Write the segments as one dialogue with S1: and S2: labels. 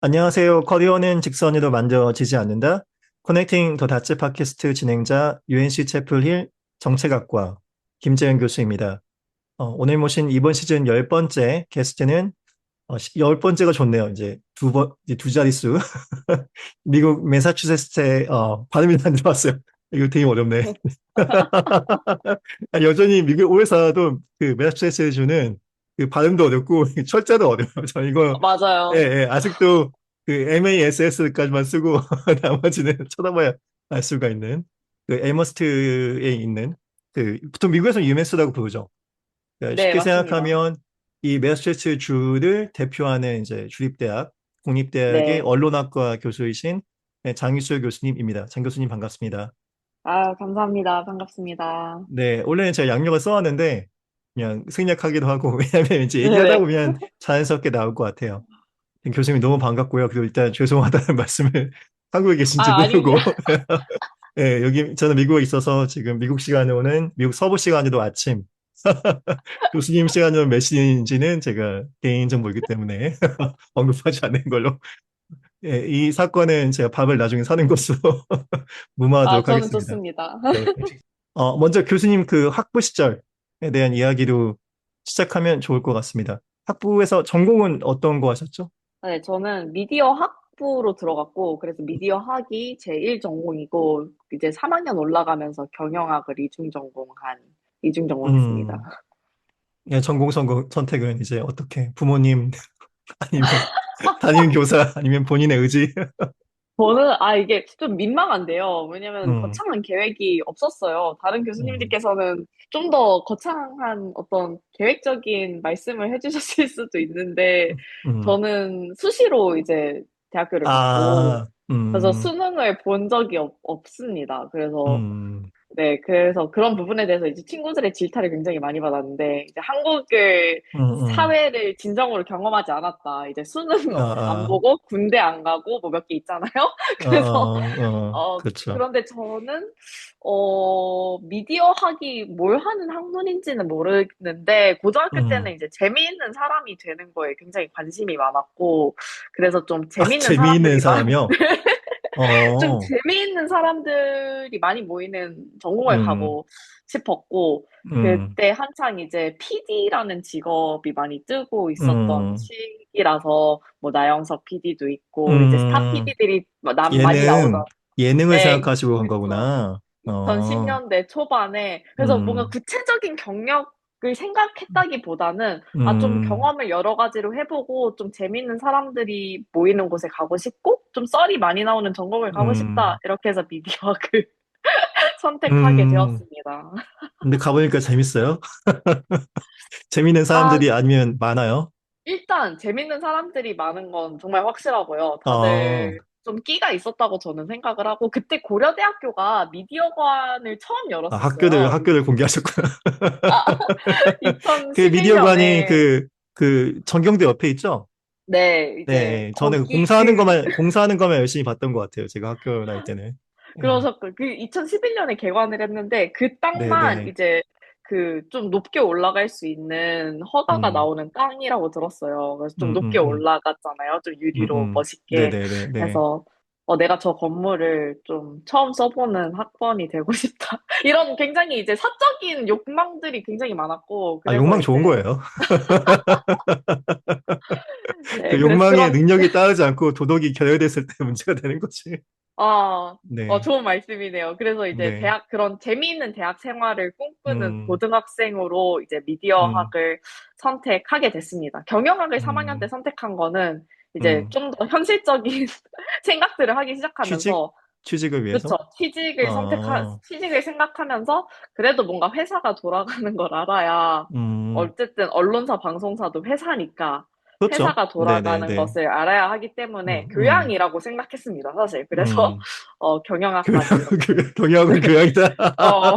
S1: 안녕하세요. 커리어는 직선으로 만들어지지 않는다. 커넥팅 더 다츠 팟캐스트 진행자 UNC 채플힐 정책학과 김재현 교수입니다. 오늘 모신 이번 시즌 열 번째 게스트는 열 번째가 좋네요. 이제 두 자릿수. 미국 매사추세츠의 발음이 안 들어왔어요. 이거 되게 어렵네. 여전히 미국 오에서도 그 매사추세츠주는 그 발음도 어렵고 철자도 어려워요. 저 이거 예,
S2: 맞아요.
S1: 예, 아직도 그 MASS까지만 쓰고 나머지는 쳐다봐야 알 수가 있는 그 에머스트에 있는 그 보통 미국에서 UMass라고 부르죠. 그러니까
S2: 네,
S1: 쉽게
S2: 맞습니다.
S1: 생각하면 이 매사추세츠 주를 대표하는 이제 주립대학 공립대학의
S2: 네.
S1: 언론학과 교수이신 장유수 교수님입니다. 장 교수님 반갑습니다.
S2: 아, 감사합니다. 반갑습니다.
S1: 네, 원래는 제가 양력을 써왔는데 그냥 생략하기도 하고 왜냐하면 이제 얘기하다
S2: 네.
S1: 보면 자연스럽게 나올 것 같아요. 교수님 너무 반갑고요. 그리고 일단 죄송하다는 말씀을 한국에 계신지
S2: 아,
S1: 모르고
S2: 아닙니다.
S1: 네, 여기 저는 미국에 있어서 지금 미국 시간으로는 미국 서부 시간으로 아침 교수님 시간으로 몇 시인지는 제가 개인정보이기 때문에 언급하지 않는 걸로 예, 이 사건은 제가 밥을 나중에 사는 것으로
S2: 아,
S1: 무마하도록
S2: 저는
S1: 하겠습니다.
S2: 좋습니다.
S1: 네. 먼저 교수님 그 학부 시절에 대한 이야기로 시작하면 좋을 것 같습니다. 학부에서 전공은 어떤 거 하셨죠?
S2: 네, 저는 미디어 학부로 들어갔고, 그래서 미디어 학이 제1 전공이고, 이제 3학년 올라가면서 경영학을 이중 전공했습니다.
S1: 음, 예, 전공 선택은 이제 어떻게 부모님 아니면 담임 교사 아니면 본인의 의지?
S2: 이게 좀 민망한데요. 왜냐면
S1: 음,
S2: 거창한 계획이 없었어요. 다른
S1: 음,
S2: 교수님들께서는 좀 더 거창한 어떤 계획적인 말씀을 해주셨을 수도 있는데,
S1: 음.
S2: 저는 수시로 이제 대학교를 갔고,
S1: 아,
S2: 그래서 수능을 본 적이 없습니다. 그래서
S1: 음,
S2: 네, 그래서 그런 부분에 대해서 이제 친구들의 질타를 굉장히 많이 받았는데, 이제 한국을,
S1: 음, 음.
S2: 사회를 진정으로 경험하지 않았다. 이제 수능 안
S1: 아,
S2: 보고, 군대 안 가고, 뭐 몇 개 있잖아요? 그래서,
S1: 그렇죠.
S2: 그런데 저는, 미디어 학이 뭘 하는 학문인지는 모르겠는데, 고등학교 때는
S1: 음.
S2: 이제 재미있는 사람이 되는 거에 굉장히 관심이 많았고, 그래서 좀
S1: 아,
S2: 재미있는
S1: 재미있는
S2: 사람들이
S1: 사람이요?
S2: 좀
S1: 어,
S2: 재미있는 사람들이 많이 모이는 전공을
S1: 음,
S2: 가고 싶었고,
S1: 음,
S2: 그때 한창 이제 PD라는 직업이 많이 뜨고 있었던
S1: 음,
S2: 시기라서, 뭐, 나영석 PD도 있고, 이제 스타
S1: 음.
S2: PD들이 많이 나오던,
S1: 예능, 예능을
S2: 네,
S1: 생각하시고 간
S2: 그쵸.
S1: 거구나.
S2: 2010년대 초반에, 그래서 뭔가
S1: 음,
S2: 구체적인 경력을 생각했다기보다는, 좀
S1: 음,
S2: 경험을 여러 가지로 해보고, 좀 재밌는 사람들이 모이는 곳에 가고 싶고, 좀 썰이 많이 나오는 전공을 가고 싶다.
S1: 음,
S2: 이렇게 해서 미디어학을 선택하게
S1: 음.
S2: 되었습니다.
S1: 근데 가보니까 재밌어요? 재밌는
S2: 아,
S1: 사람들이 아니면 많아요?
S2: 일단 재밌는 사람들이 많은 건 정말 확실하고요.
S1: 어,
S2: 다들 좀 끼가 있었다고 저는 생각을 하고, 그때 고려대학교가 미디어관을 처음 열었었어요.
S1: 학교를 공개하셨구나.
S2: 아,
S1: 그 미디어관이
S2: 2011년에,
S1: 그 전경대 옆에 있죠?
S2: 네, 이제
S1: 네, 저는
S2: 거기 그
S1: 공사하는 것만 열심히 봤던 것 같아요. 제가 학교 다닐 때는. 네,
S2: 그러셨고, 그 2011년에 개관을 했는데, 그
S1: 네,
S2: 땅만
S1: 네.
S2: 이제 그 좀 높게 올라갈 수 있는 허가가
S1: 음,
S2: 나오는 땅이라고 들었어요. 그래서 좀 높게
S1: 음.
S2: 올라갔잖아요. 좀 유리로
S1: 네,
S2: 멋있게.
S1: 네, 네, 네.
S2: 해서, 내가 저 건물을 좀 처음 써보는 학번이 되고 싶다. 이런 굉장히 이제 사적인 욕망들이 굉장히 많았고,
S1: 아,
S2: 그래서
S1: 욕망
S2: 이제,
S1: 좋은 거예요. 그
S2: 네, 그래서
S1: 욕망에
S2: 그런
S1: 능력이 따르지 않고 도덕이 결여됐을 때 문제가 되는 거지. 네,
S2: 좋은 말씀이네요. 그래서 이제
S1: 네.
S2: 그런 재미있는 대학 생활을 꿈꾸는
S1: 음,
S2: 고등학생으로 이제
S1: 음,
S2: 미디어학을 선택하게 됐습니다. 경영학을 3학년 때
S1: 음,
S2: 선택한 거는 이제
S1: 음.
S2: 좀 더 현실적인 생각들을 하기
S1: 취직?
S2: 시작하면서,
S1: 취직을
S2: 그쵸.
S1: 위해서? 어,
S2: 취직을 생각하면서 그래도 뭔가 회사가 돌아가는 걸 알아야,
S1: 음,
S2: 어쨌든 언론사, 방송사도 회사니까
S1: 그렇죠.
S2: 회사가
S1: 네, 네,
S2: 돌아가는
S1: 네.
S2: 것을 알아야 하기 때문에
S1: 음, 음,
S2: 교양이라고 생각했습니다, 사실. 그래서,
S1: 음. 교양,
S2: 경영학까지 이렇게.
S1: 경영은 교양이다.
S2: 어,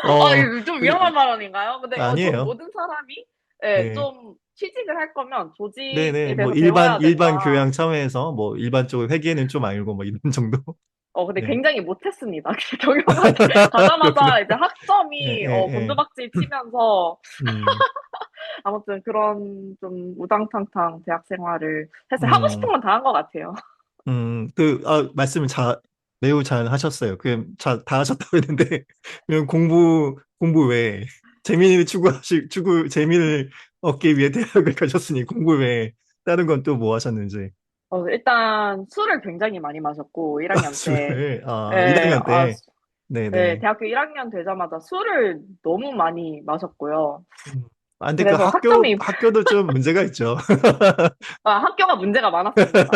S1: 어,
S2: 이거 좀
S1: 그,
S2: 위험한 발언인가요? 근데, 전
S1: 아니에요.
S2: 모든 사람이, 예,
S1: 네.
S2: 좀 취직을 할 거면 조직에
S1: 네네, 뭐,
S2: 대해서 배워야
S1: 일반
S2: 된다.
S1: 교양 차원에서, 뭐, 일반적으로 회계는 좀 알고, 뭐, 이런 정도?
S2: 근데
S1: 네.
S2: 굉장히 못했습니다. 경영학
S1: 그렇구나.
S2: 가자마자 이제
S1: 예,
S2: 학점이,
S1: 예, 예.
S2: 곤두박질 치면서,
S1: 음.
S2: 아무튼 그런 좀 우당탕탕 대학 생활을 했어요. 하고 싶은
S1: 음,
S2: 건 다 한 것 같아요.
S1: 말씀을 매우 잘 하셨어요. 다 하셨다고 했는데, 그냥 공부 외에, 재미를 얻기 위해 대학을 가셨으니 공부 외에, 다른 건 또 뭐 하셨는지.
S2: 일단 술을 굉장히 많이 마셨고, 1학년 때. 예,
S1: 1학년 때.
S2: 네,
S1: 네네.
S2: 대학교 1학년 되자마자 술을 너무 많이 마셨고요.
S1: 음. 근데 그
S2: 그래서 학점이,
S1: 학교도 좀 문제가 있죠.
S2: 학교가 문제가 많았습니다.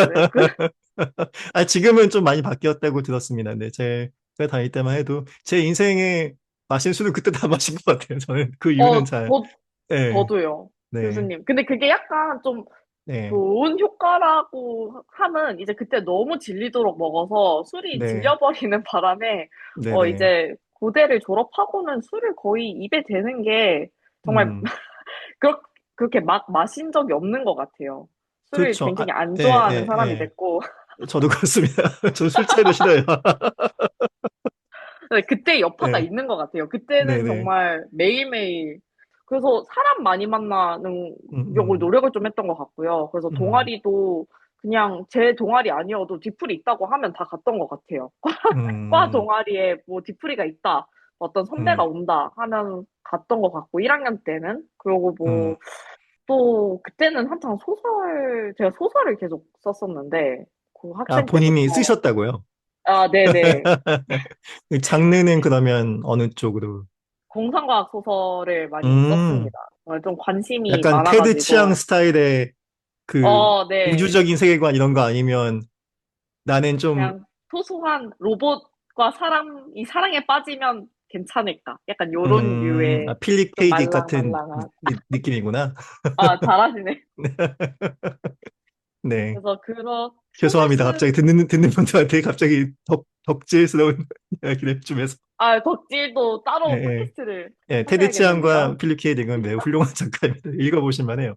S2: 네,
S1: 지금은 좀 많이 바뀌었다고 들었습니다. 네, 제가 다닐 때만 해도 제 인생에 마신 술을 그때 다 마신 것 같아요. 저는 그 이유는 네,
S2: 저도요,
S1: 네,
S2: 교수님. 근데 그게 약간 좀
S1: 네,
S2: 좋은 효과라고 함은 이제 그때 너무 질리도록 먹어서 술이
S1: 네,
S2: 질려버리는 바람에
S1: 네, 네.
S2: 이제 고대를 졸업하고는 술을 거의 입에 대는 게 정말
S1: 음,
S2: 그렇, 그렇게 막 마신 적이 없는 것 같아요. 술을
S1: 그렇죠.
S2: 굉장히 안
S1: 예,
S2: 좋아하는
S1: 예,
S2: 사람이
S1: 예.
S2: 됐고
S1: 저도 그렇습니다. 저 술자리도 싫어요.
S2: 네, 그때 여파가
S1: 네,
S2: 있는 것 같아요.
S1: 네,
S2: 그때는
S1: 네.
S2: 정말 매일매일 그래서 사람 많이 만나는
S1: 음,
S2: 걸
S1: 음,
S2: 노력을 좀 했던 것 같고요. 그래서
S1: 음,
S2: 동아리도 그냥 제 동아리 아니어도 뒤풀이 있다고 하면 다 갔던 것 같아요. 과
S1: 음,
S2: 동아리에 뭐 뒤풀이가 있다. 어떤 선배가
S1: 음,
S2: 온다 하면 갔던 것 같고 1학년 때는 그리고
S1: 음.
S2: 뭐 또 그때는 한창 제가 소설을 계속 썼었는데 그 학생
S1: 본인이
S2: 때부터
S1: 쓰셨다고요?
S2: 네네
S1: 장르는 그러면 어느 쪽으로?
S2: 공상과학 소설을 많이
S1: 음,
S2: 썼습니다. 좀 관심이
S1: 약간 테드 치앙
S2: 많아가지고
S1: 스타일의 그
S2: 네
S1: 우주적인 세계관 이런 거 아니면 나는 좀,
S2: 그냥 소소한 로봇과 사람이 사랑에 빠지면 괜찮을까? 약간 요런 류의
S1: 필립
S2: 좀
S1: 케이딕 같은
S2: 말랑말랑한
S1: 느낌이구나.
S2: 잘하시네.
S1: 네.
S2: 그래서 그런 소설
S1: 죄송합니다.
S2: 쓴
S1: 갑자기 듣는 분들한테 갑자기 덕질스러운 이야기를 좀 해서.
S2: 덕질도
S1: 예,
S2: 따로
S1: 예.
S2: 팟캐스트를
S1: 예, 테드 치앙과
S2: 하셔야겠습니다.
S1: 필립 케이딕은 매우 훌륭한 작가입니다. 읽어보실 만해요.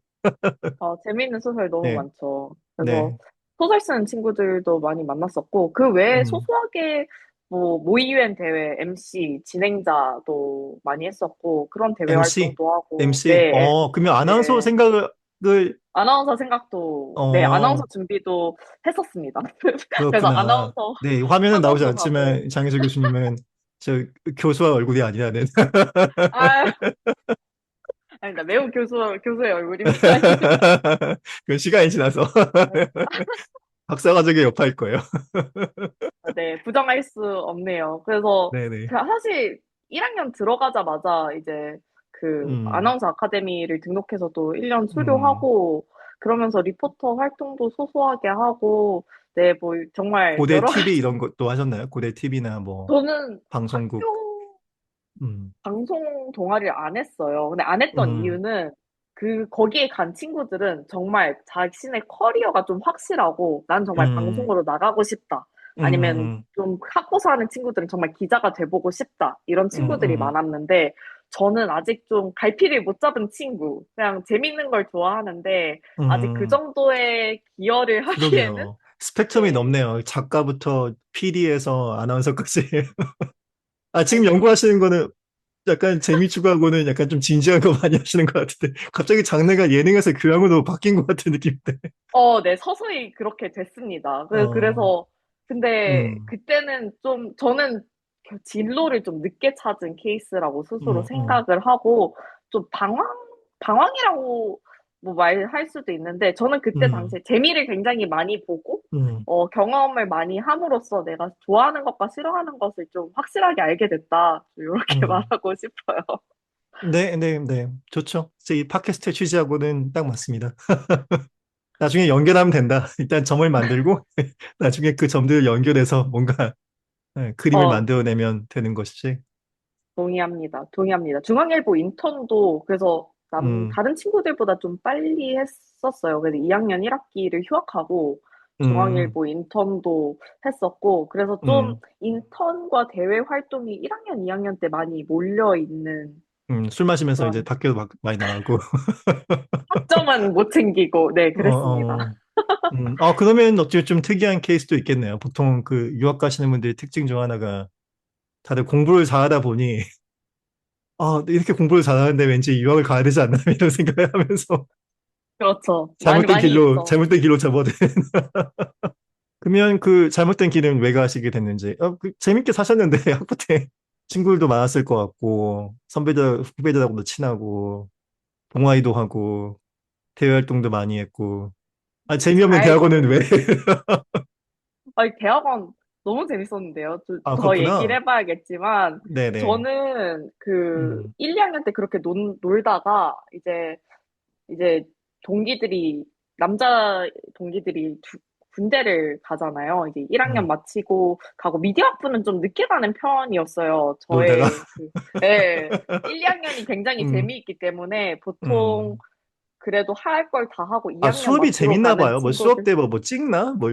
S2: 재미있는 소설 너무
S1: 네,
S2: 많죠. 그래서
S1: 네.
S2: 소설 쓰는 친구들도 많이 만났었고, 그 외에
S1: 음,
S2: 소소하게 뭐 모의유엔 대회 MC, 진행자도 많이 했었고, 그런 대회
S1: MC,
S2: 활동도 하고,
S1: MC. 그러면 아나운서
S2: 네.
S1: 생각을,
S2: 아나운서 생각도, 네,
S1: 어,
S2: 아나운서 준비도 했었습니다. 그래서
S1: 그렇구나.
S2: 아나운서
S1: 네, 화면은 나오지
S2: 학원도 가고,
S1: 않지만 장혜수 교수님은 저 교수와 얼굴이 아니라는.
S2: 아, 아니다. 매우 교수의 얼굴입니다.
S1: 그 시간이 지나서 박사과정의 여파일 거예요.
S2: 네, 부정할 수 없네요. 그래서
S1: 네네.
S2: 사실 1학년 들어가자마자 이제 그
S1: 음,
S2: 아나운서 아카데미를 등록해서 또 1년
S1: 음.
S2: 수료하고 그러면서 리포터 활동도 소소하게 하고 네, 뭐 정말
S1: 고대
S2: 여러
S1: TV
S2: 가지
S1: 이런 것도 하셨나요? 고대 TV나 뭐
S2: 저는
S1: 방송국.
S2: 학교
S1: 음,
S2: 방송 동아리를 안 했어요. 근데 안 했던
S1: 음,
S2: 이유는 거기에 간 친구들은 정말 자신의 커리어가 좀 확실하고 난 정말
S1: 음,
S2: 방송으로 나가고 싶다. 아니면
S1: 음,
S2: 좀 학고사 하는 친구들은 정말 기자가 돼보고 싶다. 이런 친구들이
S1: 음.
S2: 많았는데 저는 아직 좀 갈피를 못 잡은 친구. 그냥 재밌는 걸 좋아하는데 아직 그
S1: 음.
S2: 정도의 기여를 하기에는
S1: 그러게요. 스펙트럼이
S2: 네.
S1: 넓네요. 작가부터 PD에서 아나운서까지. 지금
S2: 아니,
S1: 연구하시는 거는 약간 재미 추구하고는 약간 좀 진지한 거 많이 하시는 것 같은데, 갑자기 장르가 예능에서 교양으로 바뀐 것 같은 느낌인데.
S2: 네, 서서히 그렇게 됐습니다.
S1: 어,
S2: 그래서, 근데
S1: 음,
S2: 그때는 저는 그 진로를 좀 늦게 찾은 케이스라고 스스로
S1: 음, 음,
S2: 생각을 하고, 좀 방황이라고 뭐 말할 수도 있는데, 저는 그때
S1: 음,
S2: 당시에 재미를 굉장히 많이 보고,
S1: 음,
S2: 경험을 많이 함으로써 내가 좋아하는 것과 싫어하는 것을 좀 확실하게 알게 됐다. 이렇게
S1: 음.
S2: 말하고 싶어요.
S1: 네, 네, 네. 좋죠. 이 팟캐스트 취지하고는 딱 맞습니다. 나중에 연결하면 된다. 일단 점을 만들고, 나중에 그 점들을 연결해서 뭔가 그림을
S2: 어,
S1: 만들어내면 되는 것이지.
S2: 동의합니다. 동의합니다. 중앙일보 인턴도 그래서
S1: 음,
S2: 다른 친구들보다 좀 빨리 했었어요. 그래서 2학년 1학기를 휴학하고
S1: 음,
S2: 중앙일보 인턴도 했었고, 그래서 좀
S1: 음,
S2: 인턴과 대외 활동이 1학년, 2학년 때 많이 몰려 있는
S1: 술 마시면서 이제
S2: 그런
S1: 밖에도 많이 나가고.
S2: 학점은 못 챙기고, 네,
S1: 어,
S2: 그랬습니다.
S1: 어, 그러면 어찌 좀 특이한 케이스도 있겠네요. 보통 그 유학 가시는 분들의 특징 중 하나가 다들 공부를 잘하다 보니 이렇게 공부를 잘하는데 왠지 유학을 가야 되지 않나 이런 생각을 하면서
S2: 그렇죠. 많이, 많이 있죠.
S1: 잘못된 길로 접어든. 그러면 그 잘못된 길은 왜 가시게 됐는지. 재밌게 사셨는데 학부 때 친구들도 많았을 것 같고 선배들 후배들하고도 친하고 동아리도 하고 대외 활동도 많이 했고. 재미없는
S2: 잘
S1: 대학원은 왜?
S2: 됐습니다. 아니, 대학원 너무 재밌었는데요. 더 얘기를
S1: 그렇구나.
S2: 해봐야겠지만,
S1: 네네.
S2: 저는 그
S1: 음,
S2: 1, 2학년 때 그렇게 놀다가, 이제 동기들이, 남자 동기들이 군대를 가잖아요. 이제 1학년
S1: 음.
S2: 마치고 가고, 미디어 학부는 좀 늦게 가는 편이었어요.
S1: 놀다가.
S2: 예, 1, 2학년이 굉장히
S1: 음,
S2: 재미있기 때문에 보통
S1: 음.
S2: 그래도 할 걸 다 하고 2학년
S1: 수업이
S2: 마치고
S1: 재밌나
S2: 가는
S1: 봐요. 뭐 수업
S2: 친구들,
S1: 때 뭐 찍나? 뭐,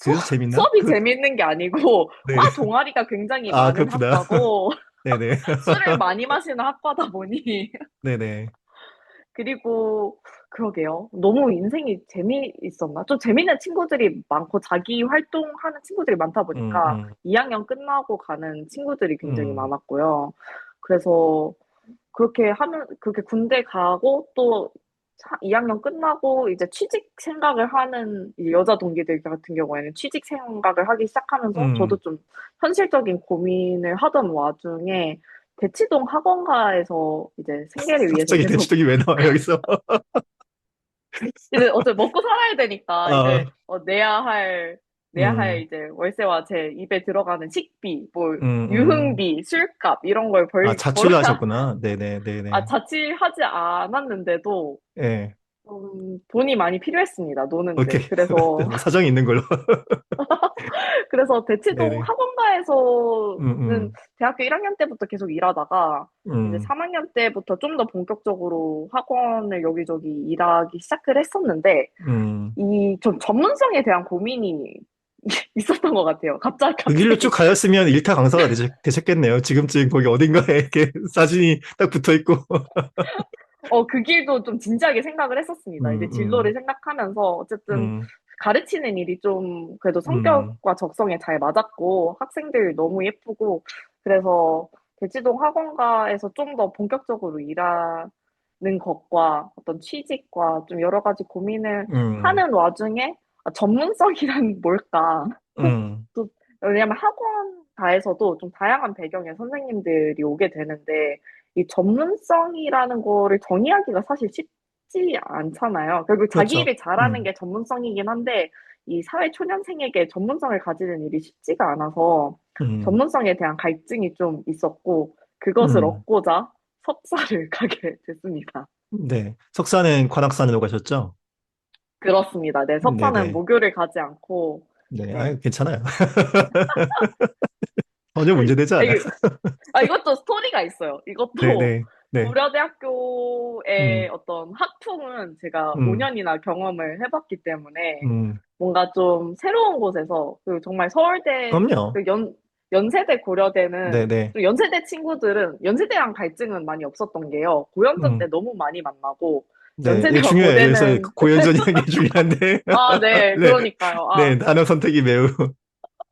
S1: 그래서 재밌나?
S2: 수업이 재밌는 게 아니고,
S1: 네.
S2: 과 동아리가 굉장히 많은
S1: 그렇구나.
S2: 학과고,
S1: 네네.
S2: 술을 많이 마시는 학과다 보니,
S1: 네네.
S2: 그리고, 그러게요. 너무 인생이 재미있었나? 좀 재밌는 친구들이 많고, 자기 활동하는 친구들이 많다
S1: 음,
S2: 보니까,
S1: 음,
S2: 2학년 끝나고 가는 친구들이 굉장히
S1: 음,
S2: 많았고요. 그래서, 그렇게 군대 가고, 또, 2학년 끝나고 이제 취직 생각을 하는 이 여자 동기들 같은 경우에는 취직 생각을 하기 시작하면서 저도
S1: 음.
S2: 좀 현실적인 고민을 하던 와중에 대치동 학원가에서 이제 생계를 위해서
S1: 갑자기
S2: 계속
S1: 대치동이 왜 나와, 여기서?
S2: 이제 어차피 먹고 살아야 되니까 이제
S1: 아,
S2: 내야 할
S1: 음,
S2: 이제 월세와 제 입에 들어가는 식비, 뭐
S1: 음.
S2: 유흥비, 술값 이런 걸
S1: 자취를
S2: 벌어야
S1: 하셨구나. 네네, 네네.
S2: 자취하지 않았는데도
S1: 예.
S2: 돈이 많이 필요했습니다. 노는데.
S1: 오케이.
S2: 그래서
S1: 뭐 사정이 있는 걸로.
S2: 그래서 대치동
S1: 네네.
S2: 학원가에서는
S1: 음,
S2: 대학교 1학년 때부터 계속 일하다가 이제
S1: 음,
S2: 3학년 때부터 좀 더 본격적으로 학원을 여기저기 일하기 시작을 했었는데
S1: 음.
S2: 좀 전문성에 대한 고민이 있었던 것 같아요.
S1: 그 길로 쭉
S2: 갑자기.
S1: 가셨으면 일타 강사가 되셨겠네요. 지금쯤 거기 어딘가에 이렇게 사진이 딱 붙어 있고.
S2: 그 길도 좀 진지하게 생각을 했었습니다. 이제
S1: 음,
S2: 진로를
S1: 음,
S2: 생각하면서 어쨌든
S1: 음,
S2: 가르치는 일이 좀 그래도
S1: 음,
S2: 성격과 적성에 잘 맞았고 학생들 너무 예쁘고 그래서 대치동 학원가에서 좀 더 본격적으로 일하는 것과 어떤 취직과 좀 여러 가지 고민을
S1: 음,
S2: 하는 와중에 전문성이란 뭘까?
S1: 음,
S2: 또 왜냐면 학원가에서도 좀 다양한 배경의 선생님들이 오게 되는데 이 전문성이라는 거를 정의하기가 사실 쉽지 않잖아요. 결국 자기
S1: 그렇죠.
S2: 일을 잘하는 게 전문성이긴 한데 이 사회 초년생에게 전문성을 가지는 일이 쉽지가 않아서
S1: 음,
S2: 전문성에 대한 갈증이 좀 있었고 그것을
S1: 음,
S2: 얻고자 석사를 가게 됐습니다.
S1: 네. 석사는 관악산으로 가셨죠?
S2: 그렇습니다. 네, 석사는
S1: 네네.
S2: 모교를 가지 않고
S1: 네.
S2: 네.
S1: 괜찮아요. 전혀 문제되지 않아요.
S2: 이것도 스토리가 있어요. 이것도
S1: 네네. 네.
S2: 고려대학교의
S1: 음,
S2: 어떤 학풍은 제가
S1: 음,
S2: 5년이나 경험을 해봤기 때문에
S1: 음.
S2: 뭔가 좀 새로운 곳에서 그 정말 서울대
S1: 그럼요.
S2: 그 연세대 고려대는
S1: 네네.
S2: 좀 연세대 친구들은 연세대랑 갈증은 많이 없었던 게요. 고연전 때
S1: 음.
S2: 너무 많이 만나고
S1: 네. 이거
S2: 연세대와
S1: 중요해요. 그래서
S2: 고대는
S1: 고연전이라는 게 중요한데.
S2: 네,
S1: 네.
S2: 그러니까요.
S1: 네. 단어 선택이 매우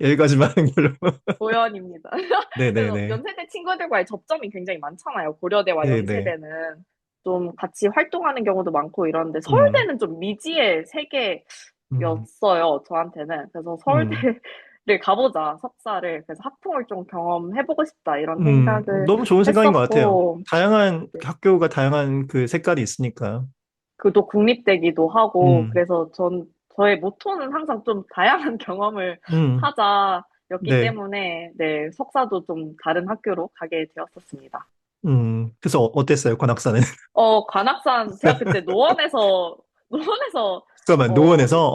S1: 여기까지만 하는 걸로.
S2: 고연입니다. 그래서
S1: 네네네.
S2: 연세대 친구들과의 접점이 굉장히 많잖아요. 고려대와
S1: 네네.
S2: 연세대는 좀 같이 활동하는 경우도 많고 이러는데
S1: 음,
S2: 서울대는 좀 미지의
S1: 음,
S2: 세계였어요. 저한테는. 그래서
S1: 음,
S2: 서울대를 가보자, 석사를. 그래서 학풍을 좀 경험해보고 싶다 이런 생각을
S1: 너무 좋은 생각인 것 같아요.
S2: 했었고
S1: 다양한,
S2: 네.
S1: 학교가 다양한 그 색깔이 있으니까.
S2: 그도 국립대기도 하고
S1: 음,
S2: 그래서 저의 모토는 항상 좀 다양한 경험을
S1: 음,
S2: 하자였기
S1: 네.
S2: 때문에 네, 석사도 좀 다른 학교로 가게 되었었습니다.
S1: 그래서 어땠어요, 관악산은?
S2: 제가 그때 노원에서,
S1: 잠깐만,
S2: 어,
S1: 노원에서,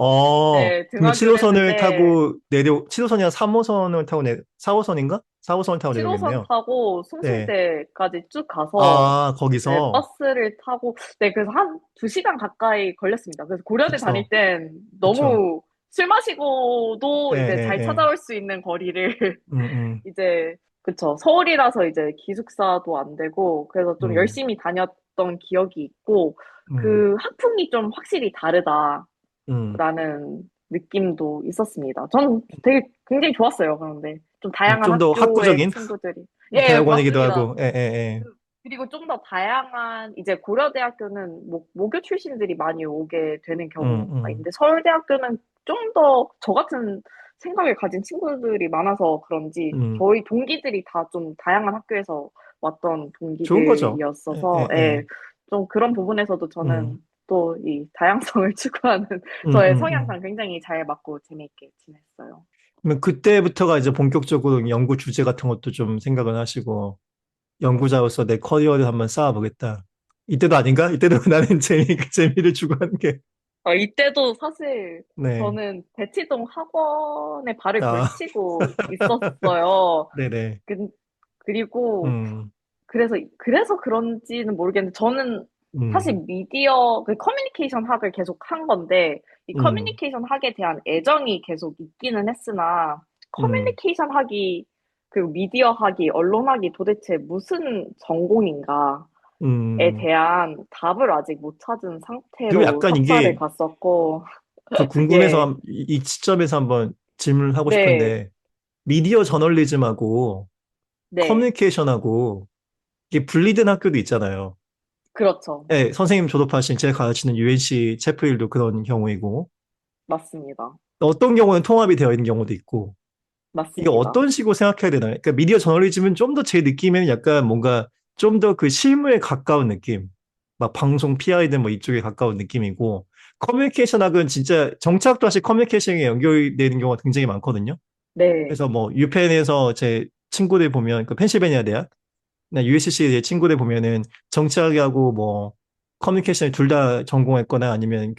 S1: 그러면
S2: 등하교를
S1: 7호선을
S2: 했는데,
S1: 타고 7호선이 아니라 3호선을 타고 4호선인가? 4호선을 타고
S2: 7호선
S1: 내려오겠네요.
S2: 타고
S1: 네.
S2: 숭실대까지 쭉 가서, 네,
S1: 거기서,
S2: 버스를 타고, 네, 그래서 한 2시간 가까이 걸렸습니다. 그래서 고려대 다닐
S1: 그쵸,
S2: 땐
S1: 그쵸.
S2: 너무 술 마시고도
S1: 예,
S2: 이제
S1: 예,
S2: 잘
S1: 예.
S2: 찾아올 수 있는 거리를,
S1: 음, 음,
S2: 이제, 그쵸. 서울이라서 이제 기숙사도 안 되고, 그래서 좀
S1: 음,
S2: 열심히 다녔던 기억이 있고,
S1: 음,
S2: 그 학풍이 좀 확실히 다르다라는
S1: 음.
S2: 느낌도 있었습니다. 전 되게 굉장히 좋았어요. 그런데 좀
S1: 좀
S2: 다양한
S1: 더
S2: 학교의
S1: 학구적인?
S2: 친구들이. 예,
S1: 대학원이기도
S2: 맞습니다.
S1: 하고, 예, 예, 예.
S2: 그리고 좀 더 다양한, 이제 고려대학교는 모교 출신들이 많이 오게 되는 경우가
S1: 음,
S2: 있는데, 서울대학교는 좀 더 저 같은 생각을 가진 친구들이 많아서 그런지,
S1: 음.
S2: 저희 동기들이 다 좀 다양한 학교에서 왔던
S1: 좋은 거죠. 예,
S2: 동기들이었어서,
S1: 예,
S2: 예,
S1: 예.
S2: 좀 그런 부분에서도
S1: 음,
S2: 저는 또 이 다양성을 추구하는
S1: 음,
S2: 저의
S1: 음,
S2: 성향상
S1: 음.
S2: 굉장히 잘 맞고 재미있게 지냈어요.
S1: 그러면 그때부터가 이제 본격적으로 연구 주제 같은 것도 좀 생각을 하시고, 연구자로서 내 커리어를 한번 쌓아보겠다. 이때도 아닌가? 이때도 나는 재미를 추구하는 게,
S2: 이때도 사실
S1: 네.
S2: 저는 대치동 학원에 발을
S1: 아,
S2: 걸치고 있었어요.
S1: 네네.
S2: 그, 그리고
S1: 음,
S2: 그래서 그런지는 모르겠는데 저는 사실
S1: 음,
S2: 미디어 그 커뮤니케이션 학을 계속 한 건데 이
S1: 음,
S2: 커뮤니케이션 학에 대한 애정이 계속 있기는 했으나
S1: 음,
S2: 커뮤니케이션 학이 그리고 미디어 학이 언론 학이 도대체 무슨 전공인가 에
S1: 음.
S2: 대한 답을 아직 못 찾은
S1: 그리고
S2: 상태로
S1: 약간
S2: 석사를
S1: 이게
S2: 갔었고,
S1: 그 궁금해서
S2: 예,
S1: 이 시점에서 한번 질문을 하고
S2: 네,
S1: 싶은데, 미디어 저널리즘하고
S2: 네,
S1: 커뮤니케이션하고 이게 분리된 학교도 있잖아요.
S2: 그렇죠.
S1: 네, 선생님 졸업하신 제가 가르치는 UNC 채플힐도 그런 경우이고,
S2: 맞습니다.
S1: 어떤 경우는 통합이 되어 있는 경우도 있고, 이게
S2: 맞습니다.
S1: 어떤 식으로 생각해야 되나요? 그러니까 미디어 저널리즘은 좀 더 제 느낌에는 약간 뭔가 좀 더 그 실무에 가까운 느낌. 막 방송 PI든 뭐 이쪽에 가까운 느낌이고, 커뮤니케이션 학은 진짜 정착도 사실 커뮤니케이션에 연결되는 경우가 굉장히 많거든요.
S2: 네,
S1: 그래서 뭐 유펜에서 제 친구들 보면 그 펜실베니아 대학, 나 USC 의 친구들 보면은 정치학하고 뭐 커뮤니케이션을 둘 다 전공했거나 아니면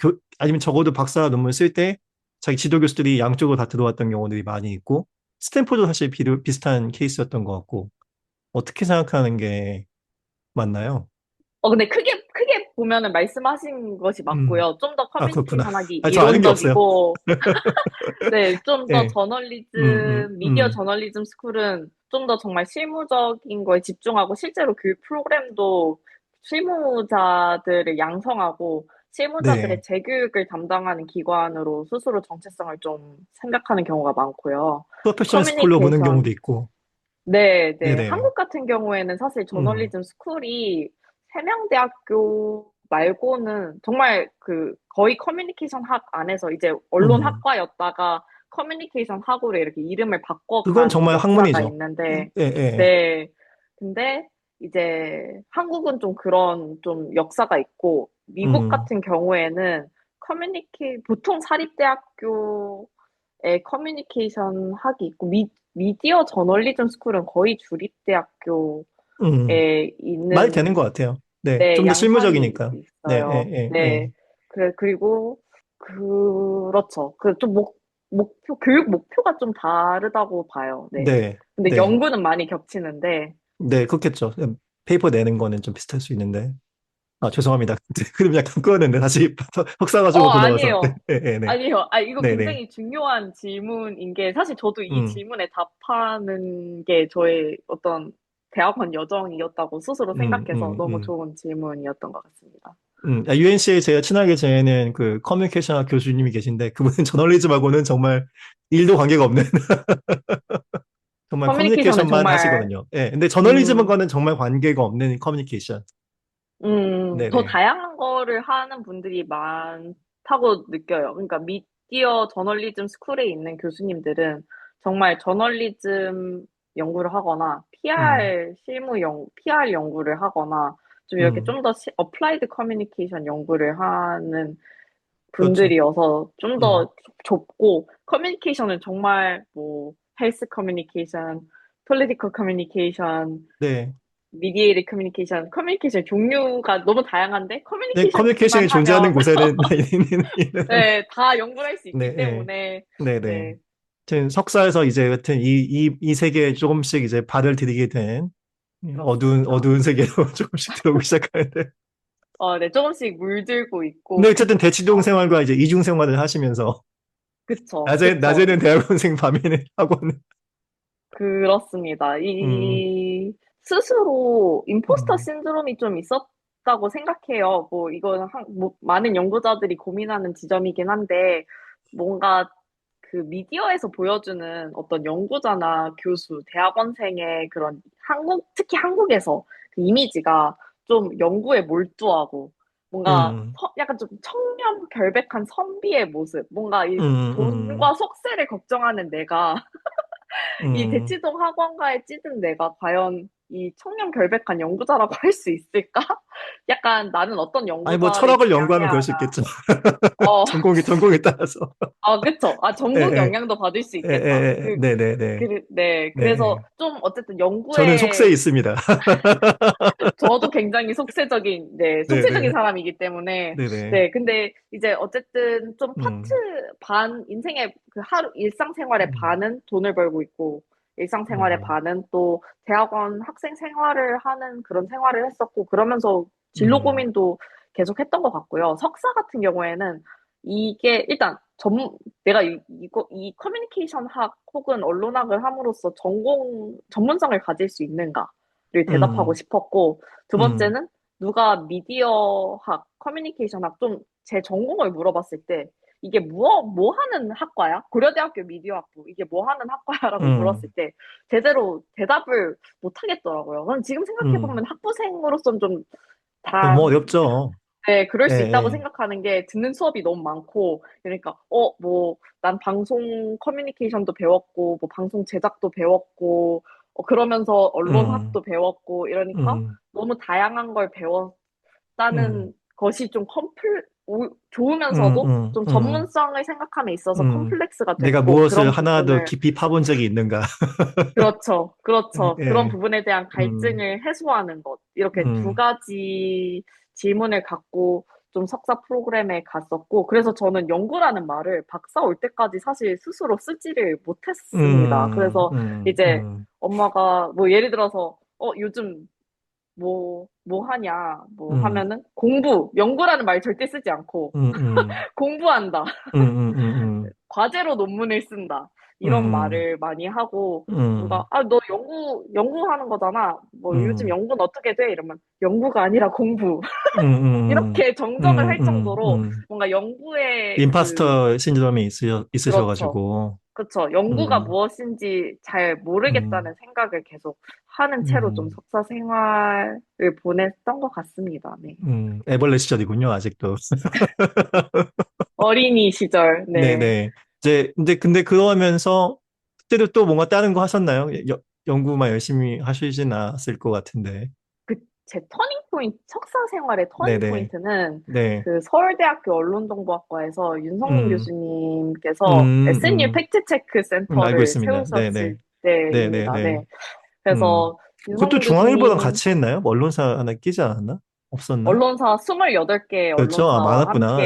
S1: 적어도 박사 논문 쓸 때 자기 지도 교수들이 양쪽으로 다 들어왔던 경우들이 많이 있고 스탠포드도 사실 비슷한 케이스였던 것 같고 어떻게 생각하는 게 맞나요?
S2: 근데 크게 보면은 말씀하신 것이
S1: 음,
S2: 맞고요. 좀 더
S1: 아 그렇구나.
S2: 커뮤니케이션 하기
S1: 아, 저 아는 게 없어요.
S2: 이론적이고, 네, 좀 더
S1: 예,
S2: 미디어 저널리즘 스쿨은 좀 더 정말 실무적인 거에 집중하고 실제로 교육 프로그램도 실무자들을 양성하고 실무자들의
S1: 네.
S2: 재교육을 담당하는 기관으로 스스로 정체성을 좀 생각하는 경우가 많고요.
S1: 프로페셔널 스쿨로 보는 경우도
S2: 커뮤니케이션,
S1: 있고,
S2: 네, 네.
S1: 네네.
S2: 한국 같은 경우에는 사실
S1: 음,
S2: 저널리즘 스쿨이 세명대학교 말고는 정말 그 거의 커뮤니케이션 학 안에서 이제
S1: 음.
S2: 언론학과였다가 커뮤니케이션 학으로 이렇게 이름을
S1: 그건
S2: 바꿔간
S1: 정말
S2: 역사가
S1: 학문이죠.
S2: 있는데,
S1: 예, 예.
S2: 네. 근데 이제 한국은 좀 그런 좀 역사가 있고, 미국
S1: 음,
S2: 같은 경우에는 보통 사립대학교 커뮤니케이션 학이 있고, 미디어 저널리즘 스쿨은 거의 주립대학교에
S1: 음. 말 되는 것
S2: 있는,
S1: 같아요. 네,
S2: 네,
S1: 좀 더
S2: 양상이
S1: 실무적이니까. 네, 예,
S2: 있어요.
S1: 예,
S2: 네.
S1: 예.
S2: 그리고, 그렇죠. 교육 목표가 좀 다르다고 봐요. 네.
S1: 네,
S2: 근데
S1: 네,
S2: 연구는 많이 겹치는데,
S1: 네, 그렇겠죠. 페이퍼 내는 거는 좀 비슷할 수 있는데. 아, 죄송합니다. 그럼 약간 끊었는데 다시 석사 가지고 돌아와서. 네,
S2: 아니에요.
S1: 네, 네,
S2: 아니요. 이거
S1: 네, 네.
S2: 굉장히 중요한 질문인 게, 사실 저도 이
S1: 음,
S2: 질문에 답하는 게 저의 어떤 대학원 여정이었다고 스스로
S1: 음,
S2: 생각해서
S1: 음,
S2: 너무
S1: 음.
S2: 좋은 질문이었던 것 같습니다.
S1: UNC에 제가 친하게 지내는 그 커뮤니케이션 교수님이 계신데 그분은 저널리즘하고는 정말 일도 관계가 없는 정말
S2: 커뮤니케이션은
S1: 커뮤니케이션만
S2: 정말,
S1: 하시거든요. 예, 근데
S2: 음,
S1: 저널리즘과는 정말 관계가 없는 커뮤니케이션.
S2: 더
S1: 네네.
S2: 다양한 거를 하는 분들이 많다고 느껴요. 그러니까 미디어 저널리즘 스쿨에 있는 교수님들은 정말 저널리즘 연구를 하거나
S1: 음,
S2: PR 연구를 하거나 좀 이렇게
S1: 음,
S2: 좀 더 어플라이드 커뮤니케이션 연구를 하는
S1: 그렇죠.
S2: 분들이어서 좀
S1: 음,
S2: 더 좁고 커뮤니케이션은 정말 뭐 헬스 커뮤니케이션, 폴리티컬 커뮤니케이션,
S1: 네.
S2: 미디에이트 커뮤니케이션 종류가 너무 다양한데
S1: 네,
S2: 커뮤니케이션만
S1: 커뮤니케이션이 존재하는
S2: 하면
S1: 곳에는
S2: 네, 다 연구를 할 수
S1: 네,
S2: 있기
S1: 네,
S2: 때문에
S1: 네, 네.
S2: 네,
S1: 하여튼 석사에서 이제 여튼 이 세계에 조금씩 이제 발을 들이게 된
S2: 그렇습니다.
S1: 어두운 세계로 조금씩 들어오기 시작하는데.
S2: 네, 조금씩 물들고
S1: 근데
S2: 있고
S1: 어쨌든 대치동 생활과 이제 이중 생활을 하시면서
S2: 그쵸, 그쵸.
S1: 낮에는 대학원생, 밤에는 학원.
S2: 그렇습니다.
S1: 음,
S2: 스스로 임포스터
S1: 음,
S2: 신드롬이 좀 있었다고 생각해요. 뭐, 이건 많은 연구자들이 고민하는 지점이긴 한데, 뭔가 그 미디어에서 보여주는 어떤 연구자나 교수, 대학원생의 그런 특히 한국에서 그 이미지가 좀 연구에 몰두하고 뭔가
S1: 음,
S2: 약간 좀 청렴 결백한 선비의 모습, 뭔가 이
S1: 음,
S2: 돈과 속세를 걱정하는 내가 이
S1: 음.
S2: 대치동 학원가에 찌든 내가 과연 이 청렴 결백한 연구자라고 할 수 있을까? 약간 나는 어떤
S1: 아니, 뭐,
S2: 연구자를
S1: 철학을 연구하면
S2: 지향해야
S1: 그럴 수
S2: 하나.
S1: 있겠죠.
S2: 어,
S1: 전공에 따라서.
S2: 그쵸.
S1: 예,
S2: 전공
S1: 예,
S2: 영향도 받을 수
S1: 예, 예,
S2: 있겠다.
S1: 예. 네, 네, 네.
S2: 네.
S1: 네,
S2: 그래서
S1: 예.
S2: 좀 어쨌든
S1: 저는 속세에
S2: 연구에
S1: 있습니다.
S2: 저도 굉장히 속세적인, 네,
S1: 네,
S2: 속세적인
S1: 네,
S2: 사람이기 때문에,
S1: 네, 네.
S2: 네, 근데 이제 어쨌든 좀
S1: 음,
S2: 인생의 그 하루, 일상생활의
S1: 음,
S2: 반은 돈을 벌고 있고, 일상생활의
S1: 음,
S2: 반은 또 대학원 학생 생활을 하는 그런 생활을 했었고, 그러면서 진로
S1: 음,
S2: 고민도 계속 했던 것 같고요. 석사 같은 경우에는 이게 일단 내가 이 커뮤니케이션 학 혹은 언론학을 함으로써 전문성을 가질 수 있는가를 대답하고
S1: 음,
S2: 싶었고, 두
S1: 음,
S2: 번째는 누가 미디어학, 커뮤니케이션학 좀 제 전공을 물어봤을 때 이게 뭐 하는 학과야? 고려대학교 미디어학부 이게 뭐 하는 학과야라고 물었을
S1: 음,
S2: 때 제대로 대답을 못 하겠더라고요. 난 지금
S1: 음.
S2: 생각해보면 학부생으로서는 좀
S1: 너무
S2: 단,
S1: 어렵죠.
S2: 네, 그럴
S1: 예,
S2: 수 있다고
S1: 예.
S2: 생각하는 게 듣는 수업이 너무 많고, 그러니까, 난 방송 커뮤니케이션도 배웠고, 뭐 방송 제작도 배웠고, 그러면서
S1: 음,
S2: 언론학도 배웠고, 이러니까
S1: 음,
S2: 너무 다양한 걸
S1: 음,
S2: 배웠다는 것이 좀 좋으면서도 좀
S1: 음,
S2: 전문성을 생각함에 있어서
S1: 음.
S2: 컴플렉스가
S1: 내가
S2: 됐고,
S1: 무엇을
S2: 그런
S1: 하나 더
S2: 부분을,
S1: 깊이 파본 적이 있는가?
S2: 그렇죠. 그렇죠. 그런
S1: 예,
S2: 부분에 대한
S1: 음,
S2: 갈증을 해소하는 것. 이렇게 두
S1: 음,
S2: 가지 질문을 갖고 좀 석사 프로그램에 갔었고, 그래서 저는 연구라는 말을 박사 올 때까지 사실 스스로 쓰지를 못했습니다. 그래서 이제
S1: 음,
S2: 엄마가 뭐 예를 들어서, 요즘 뭐 하냐, 뭐
S1: 음,
S2: 하면은 연구라는 말 절대 쓰지 않고,
S1: 음, 음,
S2: 공부한다.
S1: 음,
S2: 과제로 논문을 쓴다. 이런
S1: 음,
S2: 말을 많이 하고,
S1: 음,
S2: 누가, 너 연구하는 거잖아. 뭐 요즘
S1: 음,
S2: 연구는 어떻게 돼? 이러면, 연구가 아니라 공부.
S1: 음,
S2: 이렇게 정정을 할 정도로
S1: 음.
S2: 뭔가 연구의
S1: 임파스터 신드롬이
S2: 그렇죠.
S1: 있으셔가지고,
S2: 그렇죠. 연구가
S1: 음,
S2: 무엇인지 잘
S1: 음,
S2: 모르겠다는 생각을 계속 하는 채로 좀
S1: 음,
S2: 석사 생활을 보냈던 것 같습니다. 네.
S1: 애벌레 시절이군요, 아직도.
S2: 어린이 시절, 네.
S1: 네네. 근데 그러면서, 그때도 또 뭔가 다른 거 하셨나요? 연구만 열심히 하시진 않았을 것 같은데.
S2: 제 터닝 포인트, 석사 생활의 터닝
S1: 네네.
S2: 포인트는
S1: 네.
S2: 그 서울대학교 언론정보학과에서 윤성민
S1: 음,
S2: 교수님께서
S1: 음,
S2: SNU
S1: 음,
S2: 팩트체크
S1: 알고
S2: 센터를
S1: 있습니다.
S2: 세우셨을
S1: 네네.
S2: 때입니다.
S1: 네네네.
S2: 네.
S1: 음.
S2: 그래서
S1: 그것도
S2: 윤성민
S1: 중앙일보랑
S2: 교수님
S1: 같이 했나요? 뭐 언론사 하나 끼지 않았나? 없었나?
S2: 언론사 28개
S1: 그렇죠. 아,
S2: 언론사와
S1: 많았구나.
S2: 함께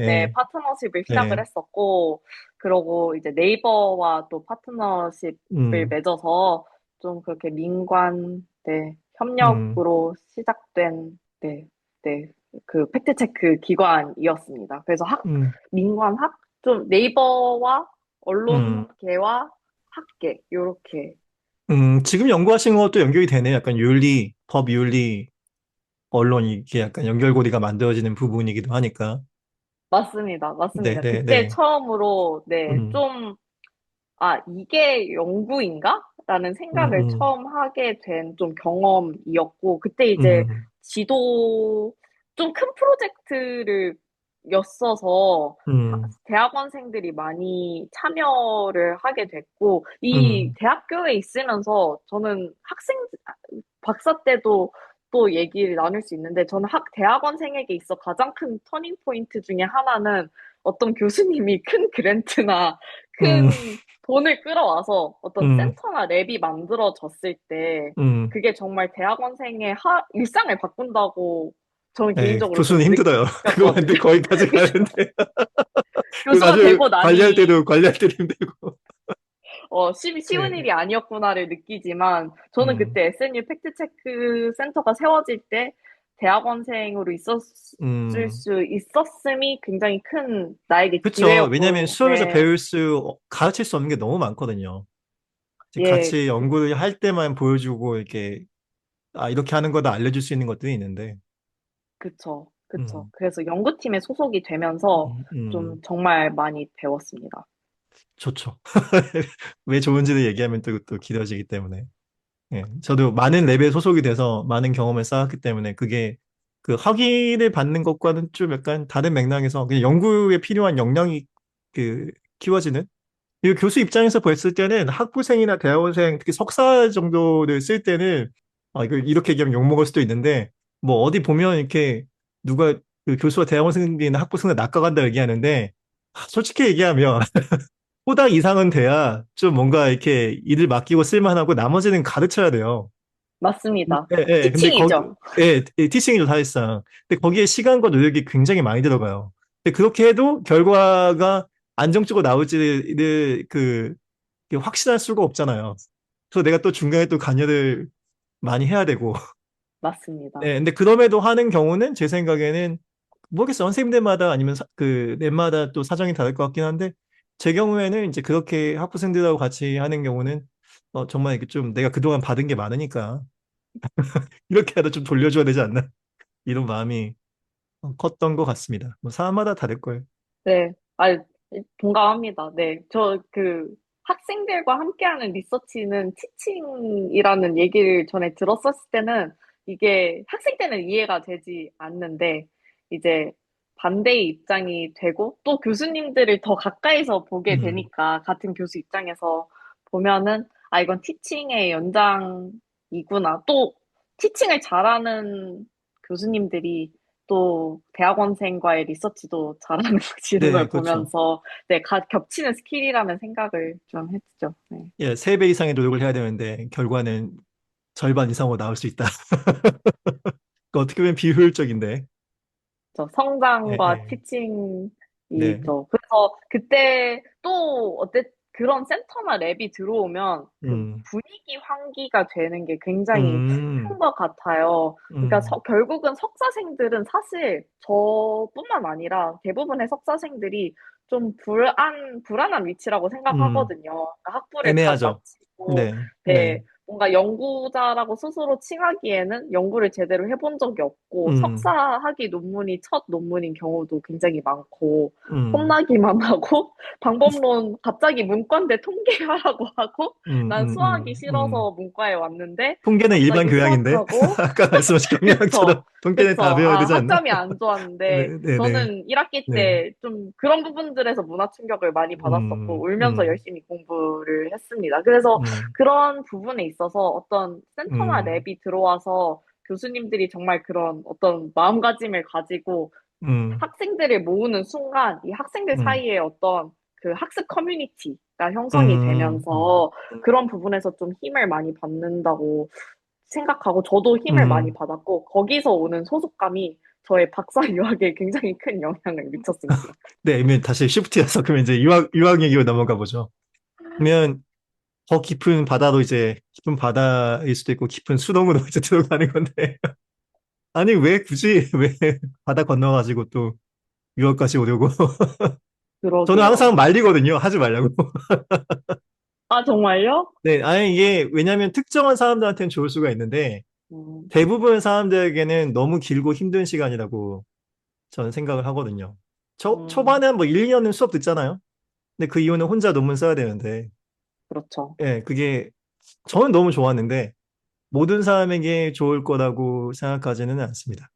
S2: 네,
S1: 예.
S2: 파트너십을 시작을
S1: 예.
S2: 했었고, 그러고 이제 네이버와 또 파트너십을
S1: 음,
S2: 맺어서 좀 그렇게 민관, 네,
S1: 음,
S2: 협력으로 시작된, 네, 네, 그 팩트체크 기관이었습니다. 그래서
S1: 음,
S2: 민관학? 좀 네이버와
S1: 음,
S2: 언론계와 학계, 요렇게.
S1: 지금 연구하신 것도 연결이 되네요. 약간 법 윤리, 언론이 이게 약간 연결고리가 만들어지는 부분이기도 하니까.
S2: 맞습니다. 맞습니다. 그때
S1: 네네네.
S2: 처음으로, 네,
S1: 음,
S2: 이게 연구인가? 라는
S1: 음,
S2: 생각을
S1: 음,
S2: 처음 하게 된 좀 경험이었고, 그때 이제
S1: 음,
S2: 좀 큰 프로젝트를 였어서
S1: 음,
S2: 대학원생들이 많이 참여를 하게 됐고, 이
S1: 음,
S2: 대학교에 있으면서 저는 박사 때도 또 얘기를 나눌 수 있는데, 저는 대학원생에게 있어 가장 큰 터닝 포인트 중에 하나는 어떤 교수님이 큰 그랜트나
S1: 음,
S2: 큰 돈을 끌어와서 어떤
S1: 음,
S2: 센터나 랩이 만들어졌을 때,
S1: 음.
S2: 그게 정말 대학원생의 일상을 바꾼다고 저는
S1: 에이,
S2: 개인적으로 좀
S1: 교수는 힘들어요. 그거
S2: 느꼈거든요.
S1: 완전 거기까지 가는데. 그
S2: 교수가
S1: 나중에
S2: 되고
S1: 관리할 때도 힘들고.
S2: 쉬운
S1: 예.
S2: 일이 아니었구나를 느끼지만, 저는
S1: 음,
S2: 그때 SNU 팩트체크 센터가 세워질 때 대학원생으로 있었을
S1: 음.
S2: 수 있었음이 굉장히 큰 나에게
S1: 그쵸. 왜냐면
S2: 기회였고,
S1: 수업에서
S2: 네.
S1: 가르칠 수 없는 게 너무 많거든요. 이제
S2: 예,
S1: 같이 연구를 할 때만 보여주고, 이렇게, 이렇게 하는 거다 알려줄 수 있는 것들이 있는데.
S2: 그쵸, 그쵸.
S1: 음,
S2: 그래서 연구팀에 소속이 되면서
S1: 음,
S2: 좀
S1: 음.
S2: 정말 많이 배웠습니다.
S1: 좋죠. 왜 좋은지를 얘기하면 또 길어지기 때문에. 예, 저도 많은 랩에 소속이 돼서 많은 경험을 쌓았기 때문에 그게 그 학위를 받는 것과는 좀 약간 다른 맥락에서 그냥 연구에 필요한 역량이 그 키워지는 이 교수 입장에서 봤을 때는 학부생이나 대학원생 특히 석사 정도를 쓸 때는 이거 이렇게 얘기하면 욕먹을 수도 있는데 뭐 어디 보면 이렇게 누가 그 교수와 대학원생이나 학부생을 낚아간다 얘기하는데 솔직히 얘기하면 호당 이상은 돼야 좀 뭔가 이렇게 일을 맡기고 쓸만하고 나머지는 가르쳐야 돼요.
S2: 맞습니다.
S1: 예, 예. 근데
S2: 티칭이죠.
S1: 티칭이죠, 사실상. 근데 거기에 시간과 노력이 굉장히 많이 들어가요. 근데 그렇게 해도 결과가 안정적으로 나올지를 확신할 수가 없잖아요. 그래서 내가 또 중간에 또 관여를 많이 해야 되고.
S2: 맞습니다.
S1: 예, 근데 그럼에도 하는 경우는 제 생각에는 모르겠어요. 선생님들마다 아니면 랩마다 또 사정이 다를 것 같긴 한데 제 경우에는 이제 그렇게 학부생들하고 같이 하는 경우는 정말 이렇게 좀 내가 그동안 받은 게 많으니까 이렇게라도 좀 돌려줘야 되지 않나 이런 마음이 컸던 것 같습니다. 뭐 사람마다 다를 거예요.
S2: 네. 아, 동감합니다. 네. 학생들과 함께하는 리서치는 티칭이라는 얘기를 전에 들었었을 때는 이게 학생 때는 이해가 되지 않는데 이제 반대의 입장이 되고 또 교수님들을 더 가까이서 보게
S1: 음,
S2: 되니까 같은 교수 입장에서 보면은 아, 이건 티칭의 연장이구나. 또 티칭을 잘하는 교수님들이 또 대학원생과의 리서치도 잘하는 거지 이런
S1: 네,
S2: 걸
S1: 그렇죠.
S2: 보면서 네, 겹치는 스킬이라는 생각을 좀 했죠. 네.
S1: 예, 3배 이상의 노력을 해야 되는데 결과는 절반 이상으로 나올 수 있다. 그 어떻게 보면 비효율적인데. 예,
S2: 성장과
S1: 예. 네.
S2: 티칭이죠. 그래서 그때 또 그런 센터나 랩이 들어오면 그
S1: 음,
S2: 분위기 환기가 되는 게 굉장히 큰
S1: 음,
S2: 것 같아요. 그러니까
S1: 음,
S2: 결국은 석사생들은 사실 저뿐만 아니라 대부분의 석사생들이 좀 불안한 위치라고
S1: 음.
S2: 생각하거든요. 그러니까 학부를 다
S1: 애매하죠.
S2: 마치고,
S1: 네, 네.
S2: 네, 뭔가 연구자라고 스스로 칭하기에는 연구를 제대로 해본 적이 없고,
S1: 음,
S2: 석사학위 논문이 첫 논문인 경우도 굉장히 많고,
S1: 음,
S2: 혼나기만 하고, 방법론 갑자기 문과인데 통계하라고 하고, 난
S1: 음,
S2: 수학이
S1: 음.
S2: 싫어서 문과에 왔는데,
S1: 통계는 일반
S2: 갑자기
S1: 교양인데,
S2: 수학하고,
S1: 아까 말씀하신
S2: 그쵸.
S1: 경영처럼 통계는 다
S2: 그쵸.
S1: 배워야
S2: 아,
S1: 되지 않나?
S2: 학점이 안 좋았는데,
S1: 네, 네, 네,
S2: 저는 1학기
S1: 네.
S2: 때 좀 그런 부분들에서 문화 충격을 많이 받았었고, 울면서
S1: 음,
S2: 열심히 공부를 했습니다. 그래서
S1: 음,
S2: 그런 부분에 있어서 어떤 센터나
S1: 음,
S2: 랩이 들어와서 교수님들이 정말 그런 어떤 마음가짐을 가지고
S1: 음,
S2: 학생들을 모으는 순간, 이 학생들
S1: 음,
S2: 사이에 어떤 그 학습 커뮤니티가 형성이
S1: 음, 음,
S2: 되면서 그런 부분에서 좀 힘을 많이 받는다고 생각하고 저도 힘을 많이
S1: 음.
S2: 받았고 거기서 오는 소속감이 저의 박사 유학에 굉장히 큰 영향을 미쳤습니다.
S1: 네, 그러면 다시 시프트해서 그러면 이제 유학 얘기로 넘어가 보죠. 그러면 더 깊은 바다로 이제 깊은 바다일 수도 있고 깊은 수동으로 이제 들어가는 건데 아니 왜 굳이 왜 바다 건너가지고 또 유학까지 오려고? 저는
S2: 그러게요.
S1: 항상 말리거든요. 하지 말라고.
S2: 아, 정말요?
S1: 네, 아니 이게 왜냐하면 특정한 사람들한테는 좋을 수가 있는데
S2: 음,
S1: 대부분 사람들에게는 너무 길고 힘든 시간이라고 저는 생각을 하거든요.
S2: 음,
S1: 초반에 뭐 1, 2년은 수업 듣잖아요. 근데 그 이후는 혼자 논문 써야 되는데
S2: 그렇죠.
S1: 예, 그게 저는 너무 좋았는데 모든 사람에게 좋을 거라고 생각하지는 않습니다.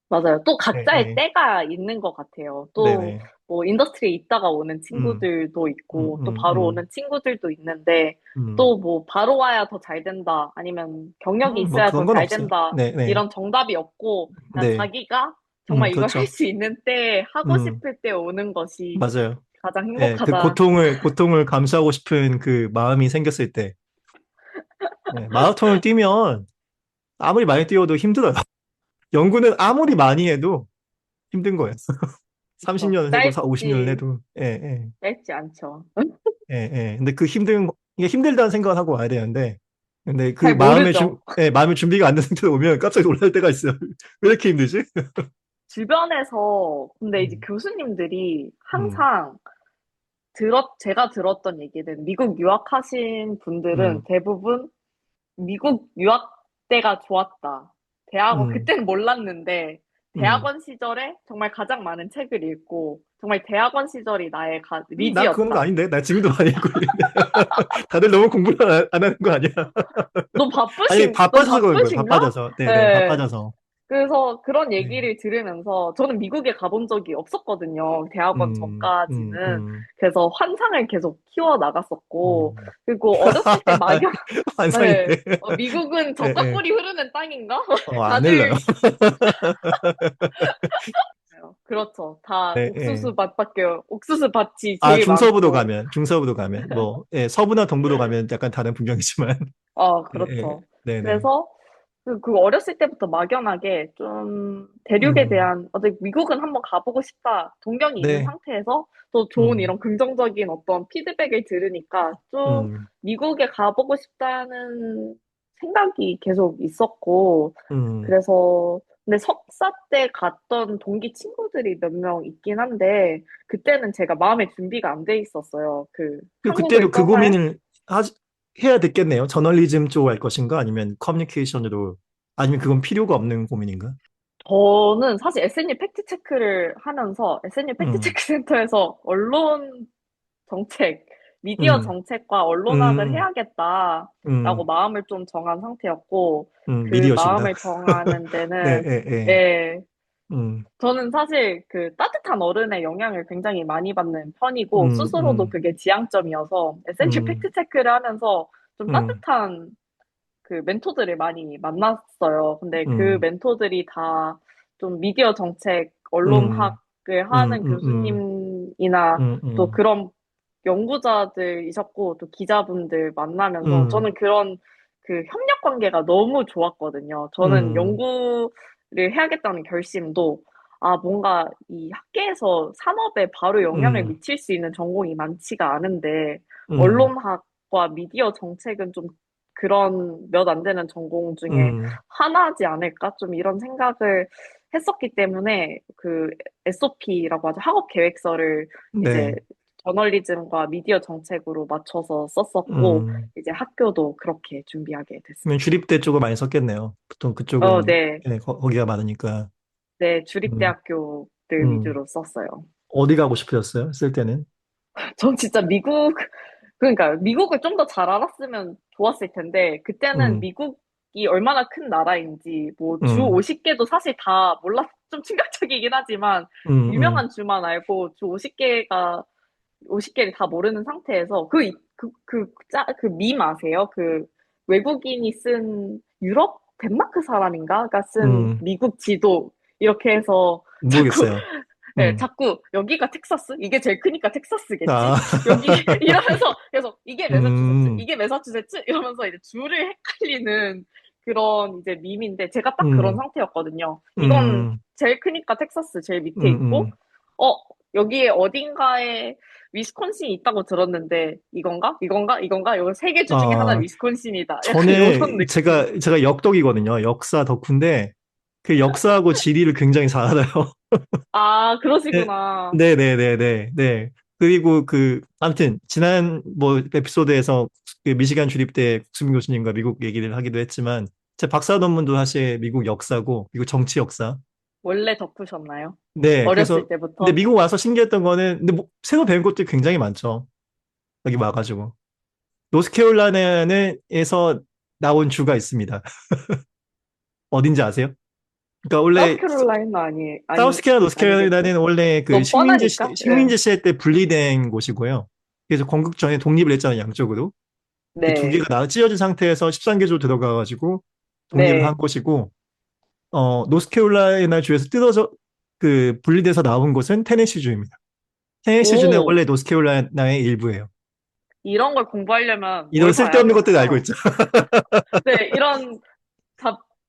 S2: 맞아요. 또
S1: 예,
S2: 각자의
S1: 예.
S2: 때가 있는 것 같아요. 또
S1: 네네.
S2: 뭐 인더스트리에 있다가 오는
S1: 음,
S2: 친구들도
S1: 음,
S2: 있고 또
S1: 음,
S2: 바로
S1: 음,
S2: 오는 친구들도 있는데
S1: 음.
S2: 또 뭐 바로 와야 더 잘 된다 아니면 경력이
S1: 뭐
S2: 있어야
S1: 그런
S2: 더
S1: 건
S2: 잘
S1: 없어요.
S2: 된다
S1: 네, 네,
S2: 이런 정답이 없고 그냥
S1: 네.
S2: 자기가 정말 이걸 할
S1: 그렇죠.
S2: 수 있는 때 하고
S1: 음,
S2: 싶을 때 오는 것이
S1: 맞아요.
S2: 가장
S1: 예, 그
S2: 행복하다.
S1: 고통을 감수하고 싶은 그 마음이 생겼을 때, 예, 마라톤을 뛰면 아무리 많이 뛰어도 힘들어요. 연구는 아무리 많이 해도 힘든 거예요.
S2: 그쵸.
S1: 30년을 해도 50년을 해도, 예, 예,
S2: 짧지 않죠.
S1: 예, 예. 근데 이게 힘들다는 생각을 하고 와야 되는데, 근데 그
S2: 잘 모르죠.
S1: 마음의 준비가 안 된 상태로 오면 깜짝 놀랄 때가 있어요. 왜 이렇게 힘들지?
S2: 근데 이제
S1: 음,
S2: 교수님들이
S1: 음,
S2: 항상 제가 들었던 얘기는 미국 유학하신 분들은
S1: 음,
S2: 대부분 미국 유학 때가 좋았다.
S1: 음,
S2: 그때는 몰랐는데,
S1: 음,
S2: 대학원 시절에 정말 가장 많은 책을 읽고, 정말 대학원 시절이 나의
S1: 나 그런 거
S2: 리즈였다.
S1: 아닌데? 나 지금도 많이 읽고 있는데. 다들 너무 공부를 안 하는 거 아니야? 아니,
S2: 너무
S1: 바빠져서 그런 거예요.
S2: 바쁘신가?
S1: 바빠져서. 네네,
S2: 네.
S1: 바빠져서.
S2: 그래서 그런
S1: 네.
S2: 얘기를 들으면서 저는 미국에 가본 적이 없었거든요. 대학원 전까지는.
S1: 음.
S2: 그래서 환상을 계속 키워 나갔었고,
S1: 어.
S2: 그리고 어렸을 때 막연, 네.
S1: 환상인데.
S2: 미국은
S1: 예,
S2: 젖과
S1: 예.
S2: 꿀이 흐르는 땅인가?
S1: 안 흘러요.
S2: 다들, 그렇죠. 다
S1: 네, 예.
S2: 옥수수 밭밖에, 옥수수 밭이
S1: 아,
S2: 제일 많고,
S1: 중서부도 가면, 뭐, 예, 서부나 동부로 가면 약간 다른 풍경이지만. 예, 예.
S2: 그렇죠.
S1: 네네.
S2: 그래서 그 어렸을 때부터 막연하게 좀 대륙에
S1: 음,
S2: 대한 미국은 한번 가보고 싶다 동경이 있는
S1: 네.
S2: 상태에서 또 좋은
S1: 음,
S2: 이런 긍정적인 어떤 피드백을 들으니까 좀
S1: 음,
S2: 미국에 가보고 싶다는 생각이 계속 있었고
S1: 음.
S2: 그래서 근데 석사 때 갔던 동기 친구들이 몇 명 있긴 한데 그때는 제가 마음의 준비가 안 돼 있었어요. 그
S1: 그때도
S2: 한국을
S1: 그
S2: 떠날
S1: 고민을 해야 됐겠네요. 저널리즘 쪽으로 할 것인가? 아니면 커뮤니케이션으로, 아니면 그건 필요가 없는 고민인가?
S2: 저는 사실 SNU 팩트 체크를 하면서 SNU 팩트
S1: 음,
S2: 체크 센터에서 언론 정책, 미디어
S1: 음,
S2: 정책과 언론학을
S1: 음,
S2: 해야겠다라고
S1: 음,
S2: 마음을 좀 정한 상태였고, 그
S1: 미디어십니다.
S2: 마음을 정하는
S1: 네,
S2: 데는,
S1: 예, 예.
S2: 예,
S1: 음,
S2: 저는 사실 그 따뜻한 어른의 영향을 굉장히 많이 받는 편이고,
S1: 음,
S2: 스스로도
S1: 음,
S2: 그게 지향점이어서 SNU
S1: 음,
S2: 팩트 체크를 하면서 좀
S1: 음,
S2: 따뜻한 그 멘토들을 많이 만났어요. 근데 그
S1: 음,
S2: 멘토들이 다 좀 미디어 정책,
S1: 음,
S2: 언론학을
S1: 음,
S2: 하는
S1: 음, 음,
S2: 교수님이나 또
S1: 음,
S2: 그런 연구자들이셨고 또 기자분들 만나면서
S1: 음,
S2: 저는 그런 그 협력 관계가 너무 좋았거든요. 저는
S1: 음,
S2: 연구를 해야겠다는 결심도 뭔가 이 학계에서 산업에 바로 영향을
S1: 음,
S2: 미칠 수 있는 전공이 많지가 않은데
S1: 음,
S2: 언론학과 미디어 정책은 좀 그런 몇 안 되는 전공 중에
S1: 음,
S2: 하나지 않을까? 좀 이런 생각을 했었기 때문에 그 SOP라고 하죠. 학업 계획서를 이제
S1: 네,
S2: 저널리즘과 미디어 정책으로 맞춰서 썼었고,
S1: 음.
S2: 이제 학교도 그렇게 준비하게
S1: 그러면
S2: 됐습니다.
S1: 주립대 쪽을 많이 썼겠네요. 보통 그쪽은,
S2: 네.
S1: 예, 거기가 많으니까.
S2: 네,
S1: 음,
S2: 주립대학교들
S1: 음.
S2: 위주로 썼어요.
S1: 어디 가고 싶으셨어요? 쓸 때는?
S2: 전 진짜 그러니까 미국을 좀 더 잘 알았으면 좋았을 텐데, 그때는
S1: 음,
S2: 미국이 얼마나 큰 나라인지, 뭐 주
S1: 음,
S2: 50개도 사실 다 몰라, 좀 충격적이긴 하지만,
S1: 음.
S2: 유명한 주만 알고 주 50개를 다 모르는 상태에서, 밈 아세요? 그 외국인이 쓴 덴마크 사람인가가 쓴
S1: 음.
S2: 미국 지도, 이렇게 해서 자꾸
S1: 모르겠어요.
S2: 네,
S1: 음.
S2: 자꾸 여기가 텍사스? 이게 제일 크니까 텍사스겠지?
S1: 아,
S2: 여기 이러면서 계속 이게 매사추세츠?
S1: 음,
S2: 이게 매사추세츠? 이러면서 이제 주를 헷갈리는 그런 이제 밈인데 제가 딱 그런
S1: 음,
S2: 상태였거든요. 이건
S1: 음,
S2: 제일 크니까 텍사스 제일 밑에 있고
S1: 음.
S2: 어 여기에 어딘가에 위스콘신이 있다고 들었는데 이건가? 이건가? 이건가? 이거 세 개 주 중에 하나
S1: 아,
S2: 위스콘신이다. 약간 이런
S1: 전에
S2: 느낌.
S1: 제가 역덕이거든요. 역사 덕후인데, 그 역사하고 지리를 굉장히 잘 알아요.
S2: 아,
S1: 네,
S2: 그러시구나.
S1: 네. 그리고 아무튼, 지난 뭐 에피소드에서 그 미시간 주립대 국수민 교수님과 미국 얘기를 하기도 했지만, 제 박사 논문도 사실 미국 역사고, 미국 정치 역사.
S2: 원래 덕후셨나요?
S1: 네,
S2: 어렸을
S1: 근데
S2: 때부터?
S1: 미국 와서 신기했던 거는, 근데 뭐, 새로 배운 것도 굉장히 많죠. 여기 와가지고. 노스캐롤라이나에서 나온 주가 있습니다. 어딘지 아세요? 그러니까 원래
S2: 사우스캐롤라이나
S1: 사우스캐롤라이나,
S2: 아니겠죠?
S1: 노스캐롤라이나는 원래
S2: 너무 뻔하니까. 예.
S1: 식민지 시대 때 분리된 곳이고요. 그래서 건국 전에 독립을 했잖아요, 양쪽으로. 그 두
S2: 네.
S1: 개가 찢어진 상태에서 13개조 들어가가지고 독립을 한
S2: 네.
S1: 곳이고, 노스캐롤라이나 주에서 분리돼서 나온 곳은 테네시주입니다. 테네시주는
S2: 오,
S1: 원래 노스캐롤라이나의 일부예요.
S2: 이런 걸 공부하려면
S1: 이런
S2: 뭘 봐야
S1: 쓸데없는 것들을 알고
S2: 되나요?
S1: 있죠.
S2: 네, 이런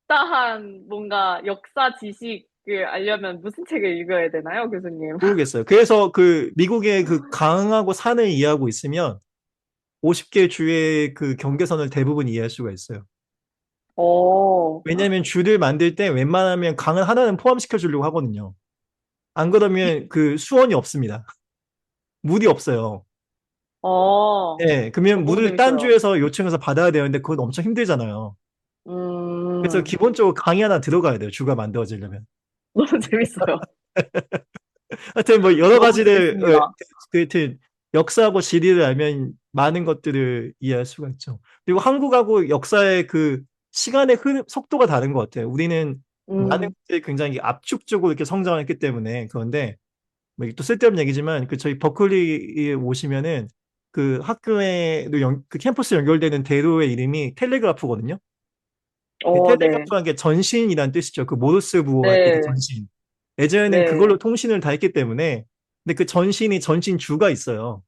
S2: 잡다한 뭔가 역사 지식을 알려면 무슨 책을 읽어야 되나요, 교수님?
S1: 모르겠어요. 그래서 미국의 강하고 산을 이해하고 있으면 50개 주의 그 경계선을 대부분 이해할 수가 있어요.
S2: 오,
S1: 왜냐하면 주를 만들 때 웬만하면 강을 하나는 포함시켜 주려고 하거든요. 안 그러면 그 수원이 없습니다. 물이 없어요. 예, 그러면
S2: 너무
S1: 물을 딴
S2: 재밌어요.
S1: 주에서 요청해서 받아야 되는데 그건 엄청 힘들잖아요. 그래서
S2: 음,
S1: 기본적으로 강이 하나 들어가야 돼요. 주가 만들어지려면.
S2: 너무 재밌어요.
S1: 하여튼 뭐 여러
S2: 너무
S1: 가지를
S2: 재밌습니다.
S1: 하여튼 역사하고 지리를 알면 많은 것들을 이해할 수가 있죠. 그리고 한국하고 역사의 그 시간의 흐름 속도가 다른 것 같아요. 우리는 많은
S2: 음,
S1: 것들이 굉장히 압축적으로 이렇게 성장했기 때문에 그런데 뭐 이게 또 쓸데없는 얘기지만 그 저희 버클리에 오시면은 그 학교에 그 캠퍼스 연결되는 대로의 이름이 텔레그라프거든요.
S2: 네,
S1: 텔레그라프라는 게 전신이란 뜻이죠. 그 모르스 부호할 때 그
S2: 네,
S1: 전신. 예전에는 그걸로
S2: 네,
S1: 통신을 다 했기 때문에 근데 그 전신이 전신주가 있어요.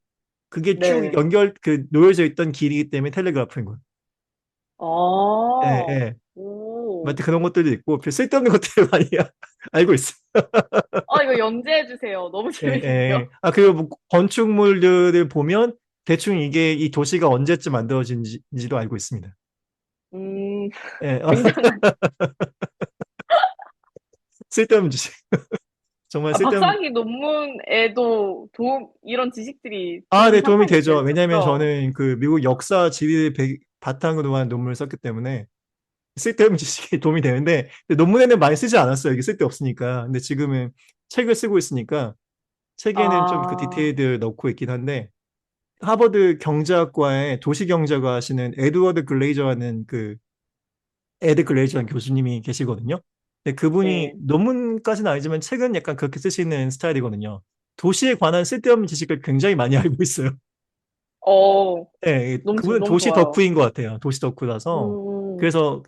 S1: 그게 쭉
S2: 네.
S1: 놓여져 있던 길이기 때문에 텔레그라프인 거예요.
S2: 아,
S1: 예, 예.
S2: 오.
S1: 맞다 그런 것들도 있고 별 쓸데없는 것들을 많이 알고 있어요.
S2: 이거 연재해 주세요. 너무
S1: 예,
S2: 재밌는데요?
S1: 예. 아, 그리고 뭐 건축물들을 보면 대충 이게 이 도시가 언제쯤 만들어진지도 알고 있습니다.
S2: 음,
S1: 예,
S2: 굉장한.
S1: 쓸데없는 지식. 정말 쓸데없는.
S2: 박사학위 논문에도 이런 지식들이
S1: 아,
S2: 도움이
S1: 네, 도움이
S2: 상당히
S1: 되죠. 왜냐하면
S2: 되셨죠?
S1: 저는 그 미국 역사 지리를 바탕으로 한 논문을 썼기 때문에 쓸데없는 지식이 도움이 되는데 근데 논문에는 많이 쓰지 않았어요. 이게 쓸데없으니까. 근데 지금은 책을 쓰고 있으니까 책에는 좀 그
S2: 아,
S1: 디테일들 넣고 있긴 한데 하버드 경제학과에 도시경제가 하시는 에드 글레이저라는 교수님이 계시거든요. 근데 그분이
S2: 네.
S1: 논문까지는 아니지만 책은 약간 그렇게 쓰시는 스타일이거든요. 도시에 관한 쓸데없는 지식을 굉장히 많이 알고 있어요.
S2: 어,
S1: 네, 그분은
S2: 너무
S1: 도시
S2: 좋아요.
S1: 덕후인 것 같아요. 도시 덕후라서.
S2: 음,
S1: 그래서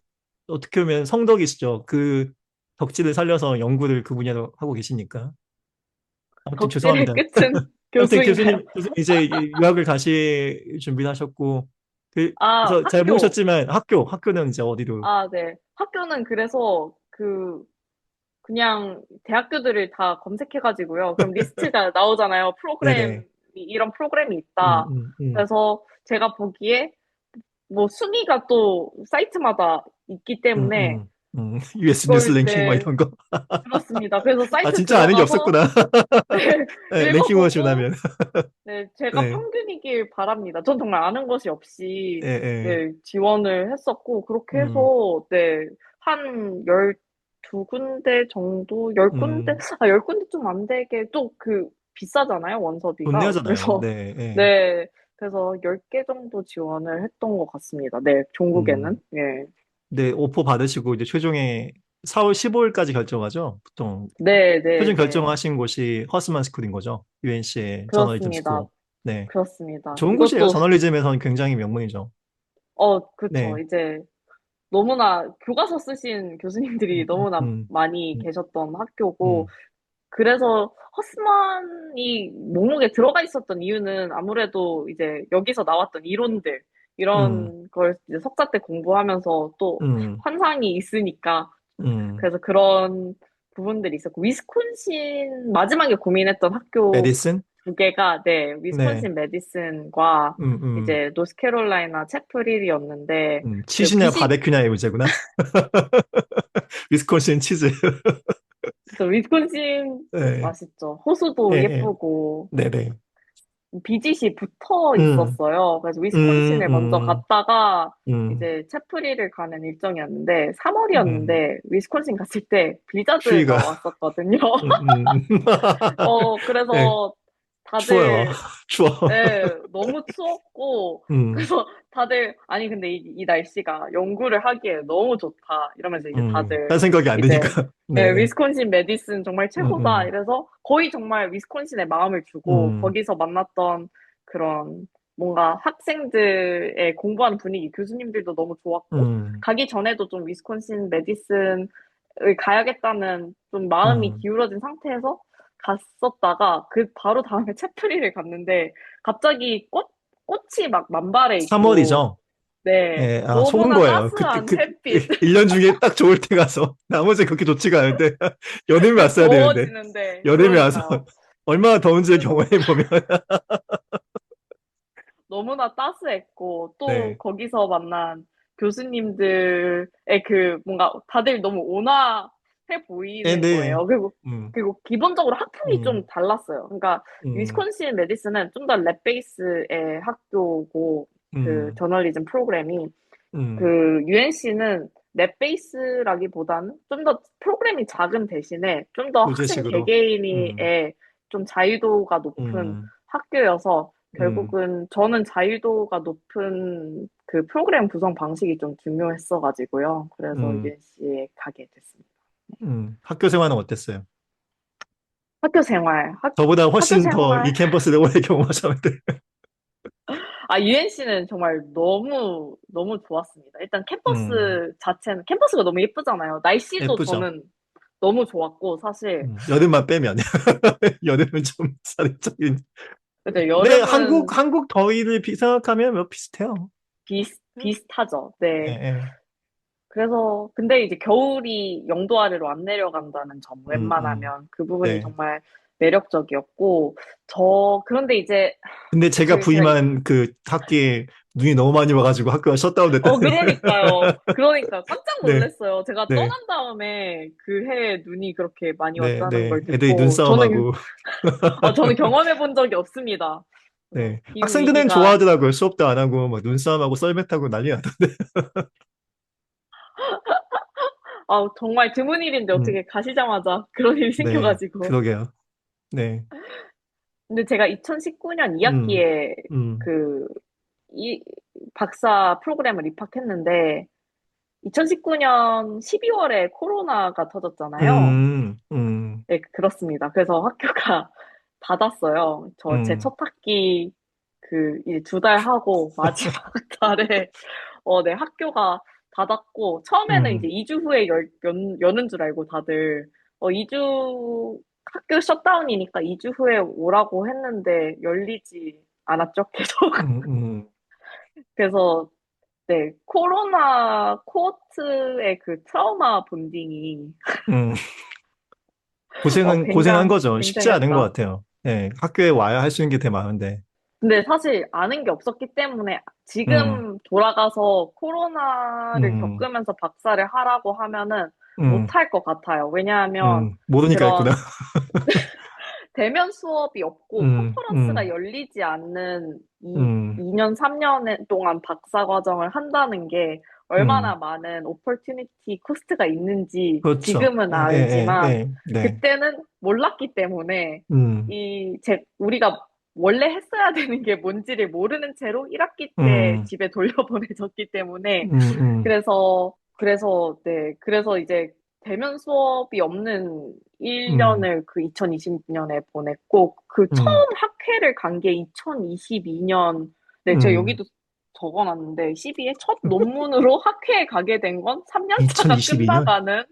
S1: 어떻게 보면 성덕이시죠. 그 덕질을 살려서 연구를 그 분야로 하고 계시니까. 아무튼
S2: 덕질의
S1: 죄송합니다.
S2: 끝은
S1: 아무튼
S2: 교수인가요?
S1: 교수님 이제 유학을 가실 준비를 하셨고,
S2: 아,
S1: 그래서 잘
S2: 학교.
S1: 모르셨지만 학교는 이제 어디로?
S2: 네. 학교는 그래서 그냥 대학교들을 다 검색해가지고요. 그럼 리스트가 나오잖아요.
S1: 네네.
S2: 이런 프로그램이
S1: 음,
S2: 있다.
S1: 음, 음,
S2: 그래서 제가 보기에 뭐 순위가 또 사이트마다 있기 때문에
S1: US 뉴스
S2: 그걸,
S1: 랭킹 뭐
S2: 네,
S1: 이런 거.
S2: 그렇습니다. 그래서
S1: 아,
S2: 사이트
S1: 진짜 아는 게
S2: 들어가서
S1: 없었구나.
S2: 네,
S1: 네, 랭킹
S2: 읽어보고
S1: 원하시면.
S2: 네, 제가
S1: 네,
S2: 평균이길 바랍니다. 전 정말 아는 것이 없이
S1: 예, 예.
S2: 네, 지원을 했었고 그렇게
S1: 음,
S2: 해서 네, 한 12군데 정도, 10군데?
S1: 음.
S2: 10군데 좀 안 되게 또 비싸잖아요,
S1: 돈
S2: 원서비가.
S1: 내야잖아요.
S2: 그래서
S1: 네, 예.
S2: 네, 그래서 10개 정도 지원을 했던 것 같습니다. 네, 종국에는.
S1: 음.
S2: 예.
S1: 네, 오퍼 받으시고 이제 최종에 4월 15일까지 결정하죠. 보통
S2: 네, 네,
S1: 최종
S2: 네.
S1: 결정하신 곳이 허스만 스쿨인 거죠. UNC의 저널리즘
S2: 그렇습니다.
S1: 스쿨. 네.
S2: 그렇습니다.
S1: 좋은 곳이에요.
S2: 이것도,
S1: 저널리즘에서는 굉장히 명문이죠.
S2: 그쵸.
S1: 네.
S2: 이제 너무나 교과서 쓰신 교수님들이
S1: 음,
S2: 너무나
S1: 음,
S2: 많이
S1: 음,
S2: 계셨던 학교고,
S1: 음,
S2: 그래서 허스만이 목록에 들어가 있었던 이유는 아무래도 이제 여기서 나왔던 이론들,
S1: 음,
S2: 이런 걸 이제 석사 때 공부하면서 또
S1: 음,
S2: 환상이 있으니까,
S1: 음.
S2: 그래서 그런 부분들이 있었고, 위스콘신, 마지막에 고민했던 학교
S1: 메디슨?
S2: 두 개가, 네,
S1: 네.
S2: 위스콘신 메디슨과
S1: 음, 음,
S2: 이제 노스캐롤라이나 채플힐이었는데,
S1: 치즈냐
S2: 비시,
S1: 바베큐냐의 문제구나. 위스콘신 치즈.
S2: 저 위스콘신
S1: 네.
S2: 맛있죠.
S1: 예,
S2: 호수도
S1: 예.
S2: 예쁘고,
S1: 네네.
S2: 비짓이 붙어
S1: 음,
S2: 있었어요. 그래서
S1: 음,
S2: 위스콘신을 먼저
S1: 음,
S2: 갔다가
S1: 음,
S2: 이제 채프리를 가는 일정이었는데
S1: 음.
S2: 3월이었는데 위스콘신 갔을 때
S1: 추위가.
S2: 블리자드가 왔었거든요.
S1: 음. 네,
S2: 그래서
S1: 추워요.
S2: 다들
S1: 추워.
S2: 너무 추웠고
S1: 음,
S2: 그래서 다들 아니 근데 이 날씨가 연구를 하기에 너무 좋다 이러면서 이제
S1: 딴
S2: 다들
S1: 생각이 안
S2: 이제
S1: 드니까. 네네.
S2: 위스콘신 메디슨 정말 최고다
S1: 음,
S2: 이래서 거의 정말 위스콘신에 마음을 주고
S1: 음,
S2: 거기서 만났던 그런 뭔가 학생들의 공부하는 분위기 교수님들도 너무 좋았고
S1: 음,
S2: 가기 전에도 좀 위스콘신 메디슨을 가야겠다는 좀 마음이
S1: 음.
S2: 기울어진 상태에서 갔었다가 그 바로 다음에 채프리를 갔는데 갑자기 꽃이 막 만발해 있고
S1: 3월이죠?
S2: 네
S1: 예, 아, 속은
S2: 너무나
S1: 거예요.
S2: 따스한 햇빛
S1: 1년 중에 딱 좋을 때 가서. 나머지 그렇게 좋지가 않은데. 여름에 왔어야 되는데.
S2: 더워지는데
S1: 여름에 와서
S2: 그러니까요.
S1: 얼마나 더운지 경험해 보면.
S2: 너무나 따스했고 또
S1: 네.
S2: 거기서 만난 교수님들의 뭔가 다들 너무 온화해
S1: 네,
S2: 보이는
S1: 네.
S2: 거예요. 그리고
S1: 음,
S2: 기본적으로 학풍이 좀
S1: 음,
S2: 달랐어요. 그러니까
S1: 음,
S2: 위스콘신 메디슨은 좀 더 랩 베이스의 학교고
S1: 음,
S2: 저널리즘 프로그램이
S1: 음.
S2: UNC는 랩 베이스라기보다는 좀 더 프로그램이 작은 대신에 좀 더 학생
S1: 소재식으로.
S2: 개개인의
S1: 음,
S2: 좀 자유도가 높은
S1: 음,
S2: 학교여서
S1: 음,
S2: 결국은 저는 자유도가 높은 그 프로그램 구성 방식이 좀 중요했어가지고요. 그래서
S1: 음,
S2: UNC에 가게 됐습니다.
S1: 학교 생활은 어땠어요?
S2: 학교 생활,
S1: 저보다
S2: 학교
S1: 훨씬 더 이
S2: 생활.
S1: 캠퍼스를 오래 경험하셨는데.
S2: 아, UNC는 정말 너무, 너무 좋았습니다. 일단
S1: 음,
S2: 캠퍼스 자체는, 캠퍼스가 너무 예쁘잖아요. 날씨도
S1: 예쁘죠?
S2: 저는 너무 좋았고, 사실.
S1: 여름만 빼면. 여름은 좀 사회적인.
S2: 근데
S1: 네,
S2: 여름은
S1: 한국 더위를 생각하면 뭐 비슷해요.
S2: 비슷하죠.
S1: 예,
S2: 네.
S1: 예.
S2: 그래서, 근데 이제 겨울이 0도 아래로 안 내려간다는 점, 웬만하면. 그 부분이
S1: 네.
S2: 정말 매력적이었고, 그런데 이제,
S1: 근데 제가
S2: 제가,
S1: 부임한 그 학기에 눈이 너무 많이 와가지고 학교가 셧다운 됐다는.
S2: 그러니까요. 그러니까 깜짝
S1: 네,
S2: 놀랐어요. 제가
S1: 네,
S2: 떠난 다음에 그 해에 눈이 그렇게 많이
S1: 네,
S2: 왔다는
S1: 네.
S2: 걸
S1: 애들이
S2: 듣고,
S1: 눈싸움하고.
S2: 저는 경험해 본 적이 없습니다. 그래서
S1: 네.
S2: 기후
S1: 학생들은
S2: 위기가,
S1: 좋아하더라고요. 수업도 안 하고, 막 눈싸움하고 썰매 타고 난리 나던데.
S2: 정말 드문 일인데
S1: 음,
S2: 어떻게 가시자마자 그런 일이
S1: 네.
S2: 생겨가지고.
S1: 그러게요. 네.
S2: 근데 제가 2019년
S1: 음,
S2: 2학기에
S1: 음,
S2: 그, 이, 박사 프로그램을 입학했는데, 2019년 12월에 코로나가 터졌잖아요. 네, 그렇습니다. 그래서 학교가 닫았어요. 제
S1: 음,
S2: 첫 학기 이제 2달 하고 마지막 달에 네, 학교가 닫았고 처음에는 이제
S1: 음.
S2: 2주 후에 여는 줄 알고 다들 2주 학교 셧다운이니까 2주 후에 오라고 했는데 열리지 않았죠, 계속.
S1: 음, 음,
S2: 그래서 네, 코로나 코호트의 그 트라우마 본딩이
S1: 음. 고생한 거죠. 쉽지 않은 것
S2: 굉장했다.
S1: 같아요. 네, 학교에 와야 할 수 있는 게 되게 많은데.
S2: 근데 사실 아는 게 없었기 때문에
S1: 음,
S2: 지금 돌아가서 코로나를
S1: 음,
S2: 겪으면서 박사를 하라고 하면은
S1: 음,
S2: 못할 것 같아요. 왜냐하면
S1: 모르니까 했구나.
S2: 그런 대면 수업이 없고
S1: 음,
S2: 컨퍼런스가
S1: 음,
S2: 열리지 않는
S1: 음,
S2: 2년, 3년 동안 박사 과정을 한다는 게 얼마나
S1: 음.
S2: 많은 오퍼튜니티 코스트가 있는지
S1: 그렇죠.
S2: 지금은
S1: 예, 예, 예,
S2: 알지만
S1: 예. 네.
S2: 그때는 몰랐기 때문에
S1: 음,
S2: 우리가 원래 했어야 되는 게 뭔지를 모르는 채로 1학기 때
S1: 음,
S2: 집에 돌려보내졌기 때문에
S1: 음,
S2: 네. 그래서 이제 대면 수업이 없는
S1: 음,
S2: 1년을 그 2020년에 보냈고, 그
S1: 음,
S2: 처음 학회를 간 게 2022년, 네, 제가
S1: 음.
S2: 여기도 적어놨는데, 12회 첫 논문으로 학회에 가게 된 건 3년 차가
S1: 2022년?
S2: 끝나가는,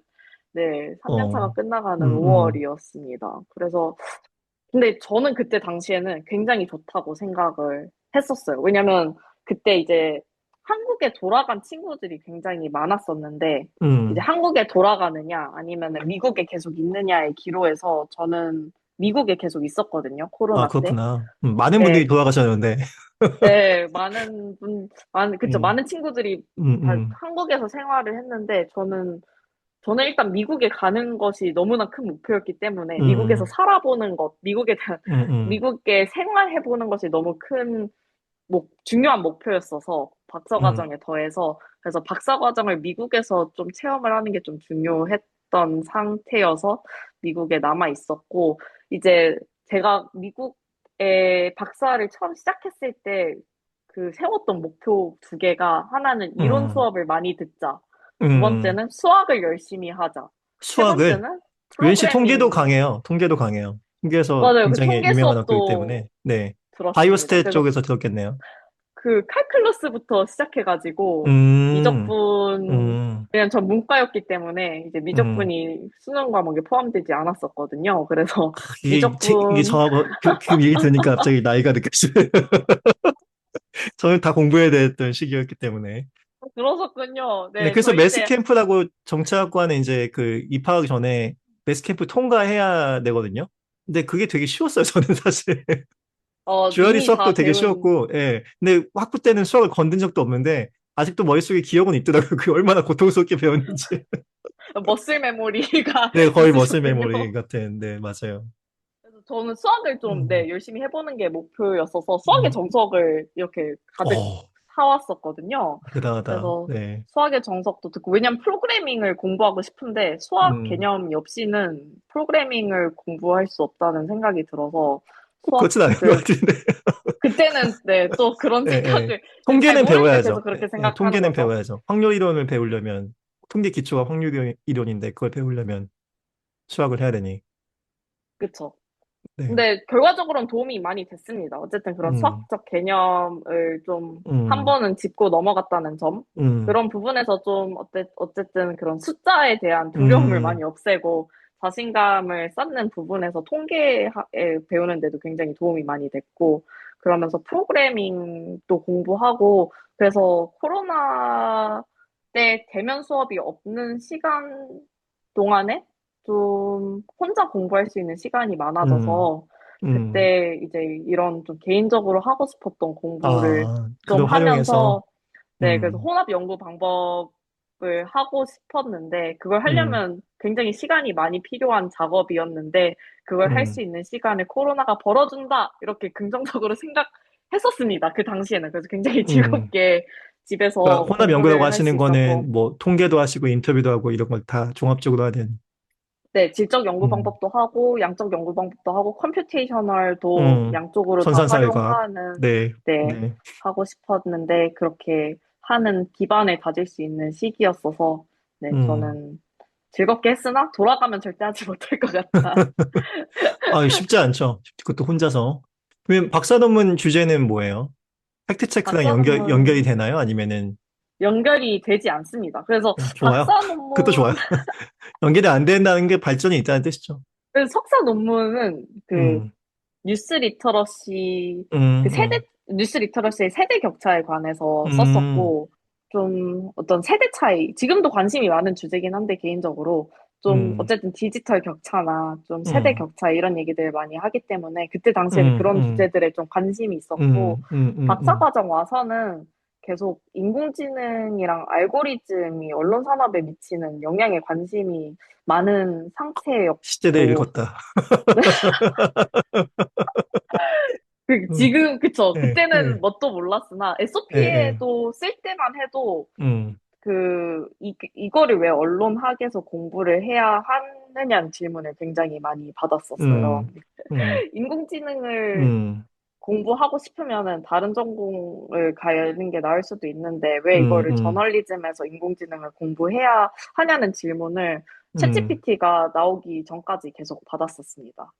S2: 네, 3년 차가
S1: 어,
S2: 끝나가는
S1: 음, 음,
S2: 5월이었습니다. 그래서, 근데 저는 그때 당시에는 굉장히 좋다고 생각을 했었어요. 왜냐면 그때 이제 한국에 돌아간 친구들이 굉장히 많았었는데, 이제
S1: 음.
S2: 한국에 돌아가느냐, 아니면 미국에 계속 있느냐의 기로에서 저는 미국에 계속 있었거든요,
S1: 아,
S2: 코로나 때.
S1: 그렇구나. 많은 분들이
S2: 네,
S1: 돌아가셨는데.
S2: 네, 그쵸,
S1: 음,
S2: 많은 친구들이
S1: 음,
S2: 다
S1: 음,
S2: 한국에서 생활을 했는데, 저는 일단 미국에 가는 것이 너무나 큰 목표였기 때문에 미국에서
S1: 음,
S2: 살아보는 것,
S1: 음,
S2: 미국에 생활해보는 것이 너무 중요한 목표였어서
S1: 음,
S2: 박사과정에 더해서 그래서 박사과정을 미국에서 좀 체험을 하는 게 좀 중요했던 상태여서 미국에 남아 있었고 이제 제가 미국에 박사를 처음 시작했을 때 그 세웠던 목표 2개가 하나는 이론
S1: 음,
S2: 수업을 많이 듣자. 두
S1: 음.
S2: 번째는 수학을 열심히 하자. 세
S1: 수학을,
S2: 번째는
S1: UNC 통계도
S2: 프로그래밍.
S1: 강해요. 통계도 강해요. 통계에서
S2: 맞아요. 그
S1: 굉장히
S2: 통계
S1: 유명한 학교이기
S2: 수업도
S1: 때문에. 네.
S2: 들었습니다.
S1: 바이오스탯
S2: 그래서
S1: 쪽에서 들었겠네요.
S2: 그 칼큘러스부터 시작해가지고
S1: 음,
S2: 미적분
S1: 음,
S2: 그냥 전 문과였기 때문에 이제
S1: 음.
S2: 미적분이 수능 과목에 포함되지 않았었거든요. 그래서
S1: 이게
S2: 미적분
S1: 그 얘기 들으니까 갑자기 나이가 느껴지네요. 저는 다 공부해야 됐던 시기였기 때문에.
S2: 들었었군요.
S1: 네,
S2: 네,
S1: 그래서
S2: 저
S1: 매스
S2: 이제
S1: 캠프라고 정치학과는 이제 그 입학하기 전에 매스 캠프 통과해야 되거든요. 근데 그게 되게 쉬웠어요, 저는 사실. 듀얼리
S2: 이미
S1: 수업도
S2: 다
S1: 되게
S2: 배운
S1: 쉬웠고, 예. 근데 학부 때는 수학을 건든 적도 없는데, 아직도 머릿속에 기억은 있더라고요. 그 얼마나 고통스럽게 배웠는지.
S2: 머슬 메모리가
S1: 네, 거의 머슬
S2: 있으셨군요.
S1: 메모리 같은, 네, 맞아요.
S2: 그래서 저는 수학을 좀,
S1: 음,
S2: 네, 열심히 해보는 게 목표였어서 수학의
S1: 음.
S2: 정석을 이렇게 가득
S1: 어,
S2: 사왔었거든요.
S1: 대단하다.
S2: 그래서
S1: 네.
S2: 수학의 정석도 듣고, 왜냐면 프로그래밍을 공부하고 싶은데 수학
S1: 음,
S2: 개념이 없이는 프로그래밍을 공부할 수 없다는 생각이 들어서
S1: 꼭 그렇진 않은 것
S2: 수학을,
S1: 같은데.
S2: 그때는 네, 또 그런
S1: 예, 예.
S2: 생각을, 잘
S1: 통계는
S2: 모르니까
S1: 배워야죠.
S2: 계속 그렇게
S1: 예, 예,
S2: 생각하는
S1: 통계는
S2: 거죠.
S1: 배워야죠. 확률 이론을 배우려면, 통계 기초가 확률 이론인데, 그걸 배우려면 수학을 해야 되니.
S2: 그쵸.
S1: 네.
S2: 근데 결과적으로는 도움이 많이 됐습니다. 어쨌든 그런
S1: 음,
S2: 수학적 개념을 좀 한
S1: 음,
S2: 번은 짚고 넘어갔다는 점.
S1: 음,
S2: 그런 부분에서 좀 어쨌든 그런 숫자에 대한 두려움을 많이
S1: 음,
S2: 없애고 자신감을 쌓는 부분에서 통계에 배우는데도 굉장히 도움이 많이 됐고, 그러면서 프로그래밍도 공부하고, 그래서 코로나 때 대면 수업이 없는 시간 동안에 좀 혼자 공부할 수 있는 시간이
S1: 음,
S2: 많아져서
S1: 음.
S2: 그때 이제 이런 좀 개인적으로 하고 싶었던 공부를
S1: 아,
S2: 좀
S1: 그걸 활용해서,
S2: 하면서, 네, 그래서 혼합 연구 방법을 하고 싶었는데 그걸
S1: 음,
S2: 하려면 굉장히 시간이 많이 필요한 작업이었는데 그걸 할 수
S1: 음.
S2: 있는 시간을 코로나가 벌어준다 이렇게 긍정적으로 생각했었습니다. 그 당시에는. 그래서 굉장히
S1: 음.
S2: 즐겁게
S1: 그러니까
S2: 집에서
S1: 혼합 연구라고
S2: 공부를 할 수
S1: 하시는
S2: 있었고,
S1: 거는 뭐 통계도 하시고 인터뷰도 하고 이런 걸 다 종합적으로 해야 되는.
S2: 네, 질적 연구
S1: 음,
S2: 방법도 하고, 양적 연구 방법도 하고, 컴퓨테이셔널도
S1: 음.
S2: 양쪽으로 다
S1: 선산사회과학.
S2: 활용하는,
S1: 네,
S2: 네,
S1: 네.
S2: 하고 싶었는데, 그렇게 하는 기반을 다질 수 있는 시기였어서, 네,
S1: 음.
S2: 저는 즐겁게 했으나, 돌아가면 절대 하지 못할 것 같다.
S1: 아, 쉽지 않죠. 그것도 혼자서. 그러면 박사 논문 주제는 뭐예요? 팩트 체크랑
S2: 박사
S1: 연결이
S2: 논문
S1: 되나요? 아니면은
S2: 연결이 되지 않습니다. 그래서
S1: 좋아요.
S2: 박사
S1: 그것도 좋아요.
S2: 논문,
S1: 연결이 안 된다는 게 발전이 있다는 뜻이죠.
S2: 석사 논문은 그
S1: 음,
S2: 뉴스 리터러시, 그 세대,
S1: 음,
S2: 뉴스 리터러시의 세대 격차에 관해서
S1: 음,
S2: 썼었고, 좀 어떤 세대 차이, 지금도 관심이 많은 주제긴 한데, 개인적으로, 좀
S1: 음,
S2: 어쨌든 디지털 격차나 좀 세대
S1: 음,
S2: 격차 이런 얘기들 많이 하기 때문에, 그때 당시에는
S1: 음,
S2: 그런
S1: 음,
S2: 주제들에 좀 관심이 있었고,
S1: 음.
S2: 박사과정 와서는 계속 인공지능이랑 알고리즘이 언론 산업에 미치는 영향에 관심이 많은
S1: 시대를
S2: 상태였고,
S1: 읽었다. 음,
S2: 그쵸.
S1: 예,
S2: 그때는
S1: 예,
S2: 뭣도 몰랐으나,
S1: 예, 예.
S2: SOP에도 쓸 때만 해도,
S1: 음,
S2: 이거를 왜 언론학에서 공부를 해야 하느냐는 질문을 굉장히 많이 받았었어요.
S1: 음, 음,
S2: 인공지능을
S1: 음,
S2: 공부하고 싶으면은 다른 전공을 가는 게 나을 수도 있는데, 왜
S1: 음,
S2: 이거를
S1: 음,
S2: 저널리즘에서 인공지능을 공부해야 하냐는 질문을
S1: 음,
S2: 챗GPT가 나오기 전까지 계속 받았었습니다.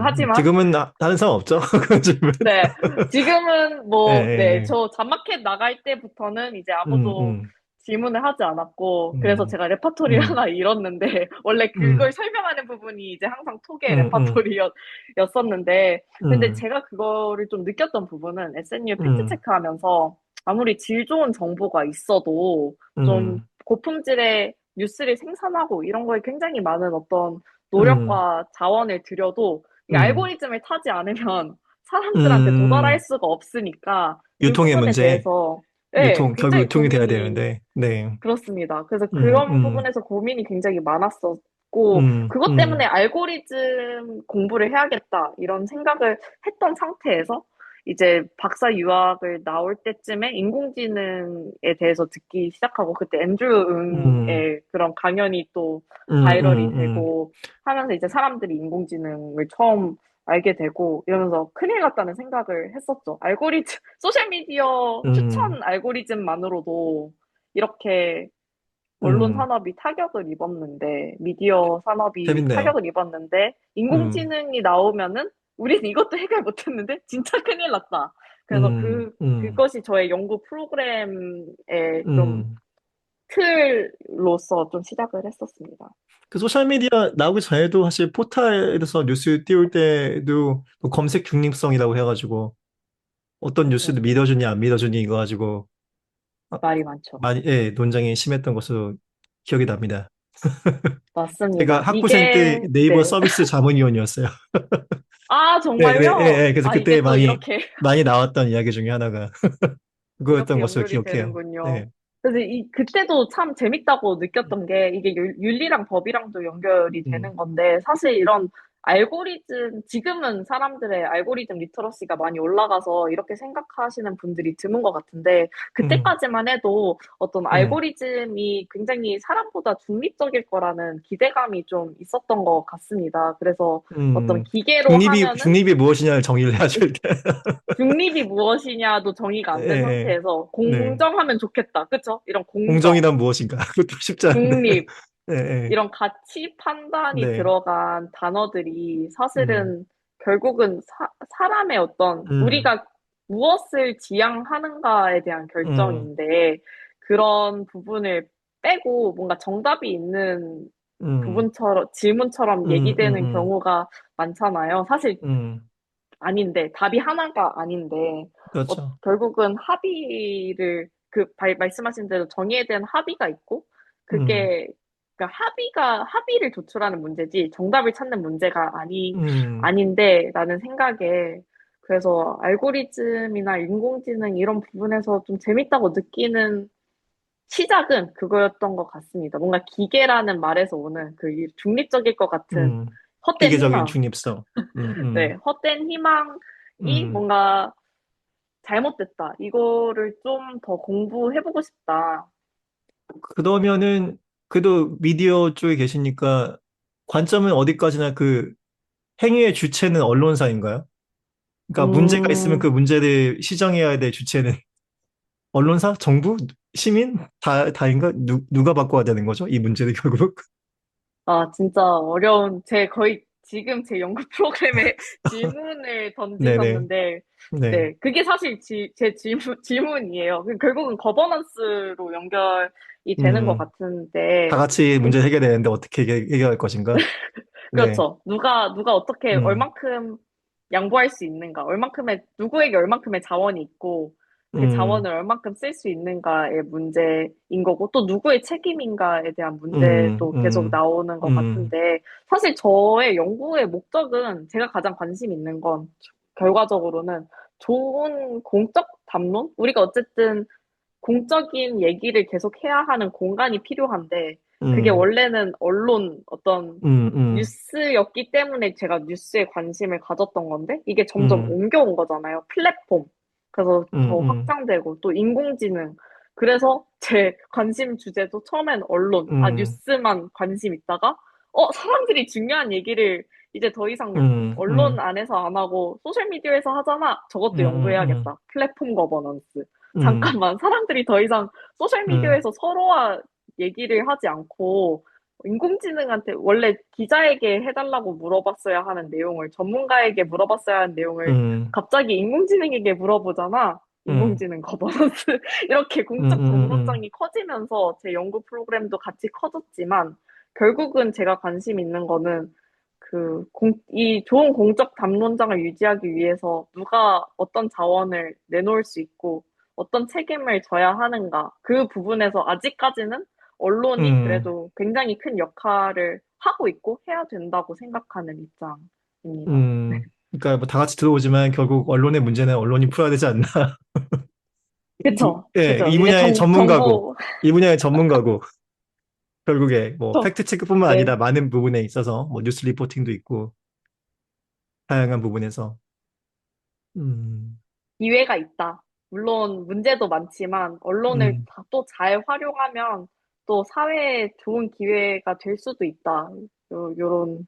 S2: 하지만,
S1: 지금은 다른 사람 없죠? 그런 질문.
S2: 네. 지금은
S1: 예,
S2: 뭐, 네.
S1: 예,
S2: 저 잡마켓 나갈 때부터는 이제
S1: 예.
S2: 아무도 질문을 하지 않았고, 그래서
S1: 음,
S2: 제가 레파토리를
S1: 음,
S2: 하나 잃었는데, 원래 그걸
S1: 음,
S2: 설명하는 부분이 이제 항상 톡의
S1: 음,
S2: 레파토리였었는데, 근데
S1: 음,
S2: 제가 그거를 좀 느꼈던 부분은 SNU
S1: 음,
S2: 팩트체크 하면서 아무리 질 좋은 정보가 있어도 좀
S1: 음,
S2: 고품질의 뉴스를 생산하고 이런 거에 굉장히 많은 어떤
S1: 음,
S2: 노력과 자원을 들여도 이
S1: 음,
S2: 알고리즘을 타지 않으면 사람들한테 도달할
S1: 음.
S2: 수가 없으니까 그
S1: 유통의
S2: 부분에
S1: 문제,
S2: 대해서 네,
S1: 결국
S2: 굉장히
S1: 유통이 돼야
S2: 고민이
S1: 되는데, 네.
S2: 그렇습니다. 그래서
S1: 음,
S2: 그런
S1: 음,
S2: 부분에서 고민이 굉장히 많았었고 그것 때문에
S1: 음,
S2: 알고리즘 공부를 해야겠다 이런 생각을 했던 상태에서 이제 박사 유학을 나올 때쯤에 인공지능에 대해서 듣기 시작하고 그때 앤드류
S1: 음,
S2: 응의 그런 강연이 또
S1: 음,
S2: 바이럴이
S1: 음,
S2: 되고 하면서 이제 사람들이 인공지능을 처음 알게 되고 이러면서 큰일 났다는 생각을 했었죠. 소셜미디어
S1: 음,
S2: 추천 알고리즘만으로도 이렇게 언론
S1: 음,
S2: 산업이 타격을 입었는데, 미디어 산업이
S1: 재밌네요.
S2: 타격을 입었는데,
S1: 음,
S2: 인공지능이 나오면은, 우린 이것도 해결 못했는데, 진짜 큰일 났다. 그래서
S1: 음, 음,
S2: 그것이 저의 연구 프로그램의 좀
S1: 음.
S2: 틀로서 좀 시작을 했었습니다.
S1: 그 소셜미디어 나오기 전에도 사실 포털에서 뉴스 띄울 때도 뭐 검색 중립성이라고 해가지고 어떤 뉴스도
S2: 네,
S1: 믿어주니 안 믿어주니 이거 가지고
S2: 말이 많죠.
S1: 많이, 예, 논쟁이 심했던 것으로 기억이 납니다. 제가
S2: 맞습니다.
S1: 학부생 때
S2: 이게,
S1: 네이버
S2: 네.
S1: 서비스 자문위원이었어요.
S2: 아,
S1: 네, 네, 예,
S2: 정말요?
S1: 예. 그래서
S2: 아,
S1: 그때
S2: 이게 또
S1: 많이,
S2: 이렇게
S1: 많이 나왔던 이야기 중에 하나가 그거였던
S2: 이렇게
S1: 것으로
S2: 연결이
S1: 기억해요.
S2: 되는군요.
S1: 네.
S2: 그래서 그때도 참 재밌다고 느꼈던 게 이게 윤리랑 법이랑도 연결이
S1: 음,
S2: 되는 건데 사실 이런 지금은 사람들의 알고리즘 리터러시가 많이 올라가서 이렇게 생각하시는 분들이 드문 것 같은데,
S1: 음,
S2: 그때까지만 해도 어떤
S1: 음,
S2: 알고리즘이 굉장히 사람보다 중립적일 거라는 기대감이 좀 있었던 것 같습니다. 그래서 어떤
S1: 음.
S2: 기계로 하면은
S1: 중립이 무엇이냐를 정의를 해야죠, 일단.
S2: 중립이 무엇이냐도 정의가
S1: 예,
S2: 안 된
S1: 예.
S2: 상태에서
S1: 네.
S2: 공정하면 좋겠다. 그쵸? 이런 공정,
S1: 공정이란 무엇인가? 그것도 쉽지 않은데.
S2: 중립,
S1: 예, 예.
S2: 이런 가치 판단이
S1: 네.
S2: 들어간 단어들이
S1: 음,
S2: 사실은 결국은 사람의 어떤
S1: 음,
S2: 우리가 무엇을 지향하는가에 대한
S1: 음,
S2: 결정인데 그런 부분을 빼고 뭔가 정답이 있는
S1: 음,
S2: 질문처럼 얘기되는
S1: 음.
S2: 경우가 많잖아요. 사실
S1: 음.
S2: 아닌데, 답이 하나가 아닌데,
S1: 그렇죠.
S2: 결국은 말씀하신 대로 정의에 대한 합의가 있고,
S1: 음,
S2: 그게, 그러니까 합의를 도출하는 문제지, 정답을 찾는 문제가
S1: 음,
S2: 아닌데, 라는 생각에, 그래서 알고리즘이나 인공지능 이런 부분에서 좀 재밌다고 느끼는 시작은 그거였던 것 같습니다. 뭔가 기계라는 말에서 오는 중립적일 것 같은
S1: 음.
S2: 헛된
S1: 기계적인
S2: 희망.
S1: 중립성.
S2: 네, 헛된 희망이
S1: 음.
S2: 뭔가 잘못됐다. 이거를 좀 더 공부해보고 싶다.
S1: 그러면은, 그래도 미디어 쪽에 계시니까 관점은 어디까지나 그 행위의 주체는 언론사인가요? 그러니까 문제가 있으면 그
S2: 음,
S1: 문제를 시정해야 될 주체는 언론사? 정부? 시민? 다인가? 누가 바꿔야 되는 거죠? 이 문제를 결국?
S2: 진짜 어려운, 지금 제 연구 프로그램에 질문을
S1: 네네.
S2: 던지셨는데,
S1: 네.
S2: 네, 그게 사실 제 질문이에요. 결국은 거버넌스로 연결이 되는 것
S1: 음. 다
S2: 같은데,
S1: 같이 문제 해결되는데 어떻게 해결할 것인가? 네.
S2: 그렇죠. 누가 어떻게
S1: 음.
S2: 얼만큼 양보할 수 있는가, 누구에게 얼만큼의 자원이 있고, 그
S1: 음.
S2: 자원을 얼만큼 쓸 수 있는가의 문제인 거고, 또 누구의 책임인가에 대한
S1: 음.
S2: 문제도 계속
S1: 음.
S2: 나오는 것
S1: 음.
S2: 같은데, 사실 저의 연구의 목적은 제가 가장 관심 있는 건, 결과적으로는 좋은 공적 담론? 우리가 어쨌든 공적인 얘기를 계속 해야 하는 공간이 필요한데, 그게
S1: 음.
S2: 원래는 어떤
S1: 음.
S2: 뉴스였기 때문에 제가 뉴스에 관심을 가졌던 건데, 이게 점점
S1: 음.
S2: 옮겨온 거잖아요. 플랫폼. 그래서
S1: 음.
S2: 더
S1: 음.
S2: 확장되고, 또 인공지능. 그래서 제 관심 주제도 처음엔
S1: 음.
S2: 뉴스만 관심 있다가, 사람들이 중요한 얘기를 이제 더 이상
S1: 음.
S2: 언론
S1: 음.
S2: 안에서 안 하고 소셜미디어에서 하잖아.
S1: 음.
S2: 저것도
S1: 음.
S2: 연구해야겠다. 플랫폼 거버넌스.
S1: 음.
S2: 잠깐만, 사람들이 더 이상
S1: 음.
S2: 소셜미디어에서 서로와 얘기를 하지 않고, 인공지능한테 원래 기자에게 해달라고 물어봤어야 하는 내용을, 전문가에게 물어봤어야 하는 내용을
S1: 음.
S2: 갑자기 인공지능에게 물어보잖아.
S1: 음.
S2: 인공지능 거버넌스. 이렇게
S1: 음.
S2: 공적
S1: 음.
S2: 공로장이 커지면서 제 연구 프로그램도 같이 커졌지만, 결국은 제가 관심 있는 거는 이 좋은 공적 담론장을 유지하기 위해서 누가 어떤 자원을 내놓을 수 있고 어떤 책임을 져야 하는가. 그 부분에서 아직까지는 언론이
S1: 음.
S2: 그래도 굉장히 큰 역할을 하고 있고 해야 된다고 생각하는 입장입니다.
S1: 그러니까 뭐 다 같이 들어오지만 결국 언론의 문제는 언론이 풀어야 되지 않나.
S2: 그쵸,
S1: 예,
S2: 그죠.
S1: 이
S2: 이제
S1: 분야의 전문가고,
S2: 정보,
S1: 이 분야의 전문가고, 결국에 뭐
S2: 저,
S1: 팩트 체크뿐만 아니라
S2: 네,
S1: 많은 부분에 있어서 뭐 뉴스 리포팅도 있고 다양한 부분에서 음,
S2: 기회가 있다. 물론 문제도 많지만 언론을
S1: 음,
S2: 또 잘 활용하면 또 사회에 좋은 기회가 될 수도 있다. 요런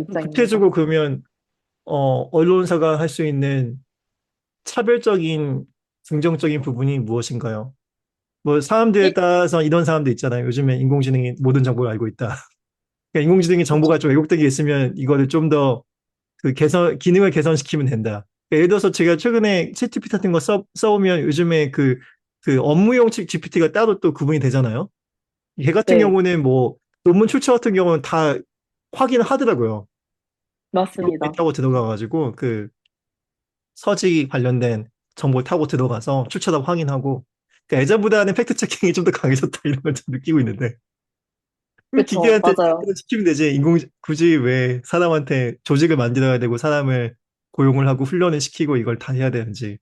S2: 입장입니다.
S1: 구체적으로 그러면 언론사가 할 수 있는 차별적인 긍정적인 부분이 무엇인가요? 뭐 사람들에
S2: 일,
S1: 따라서 이런 사람도 있잖아요. 요즘에 인공지능이 모든 정보를 알고 있다. 그러니까 인공지능이 정보가
S2: 그쵸.
S1: 좀 왜곡된 게 있으면 이거를 좀 더 그 기능을 개선시키면 된다. 그러니까 예를 들어서 제가 최근에 챗GPT 같은 거 써보면 요즘에 그 업무용 GPT가 따로 또 구분이 되잖아요. 얘 같은
S2: 네,
S1: 경우는 뭐 논문 출처 같은 경우는 다 확인을 하더라고요. 로그인
S2: 맞습니다.
S1: 타고 들어가가지고 그 서지 관련된 정보 타고 들어가서 출처도 확인하고 그러니까 예전보다는 팩트 체킹이 좀 더 강해졌다 이런 걸 좀 느끼고 있는데
S2: 그쵸,
S1: 기계한테
S2: 맞아요.
S1: 시키면 되지 굳이 왜 사람한테 조직을 만들어야 되고 사람을 고용을 하고 훈련을 시키고 이걸 다 해야 되는지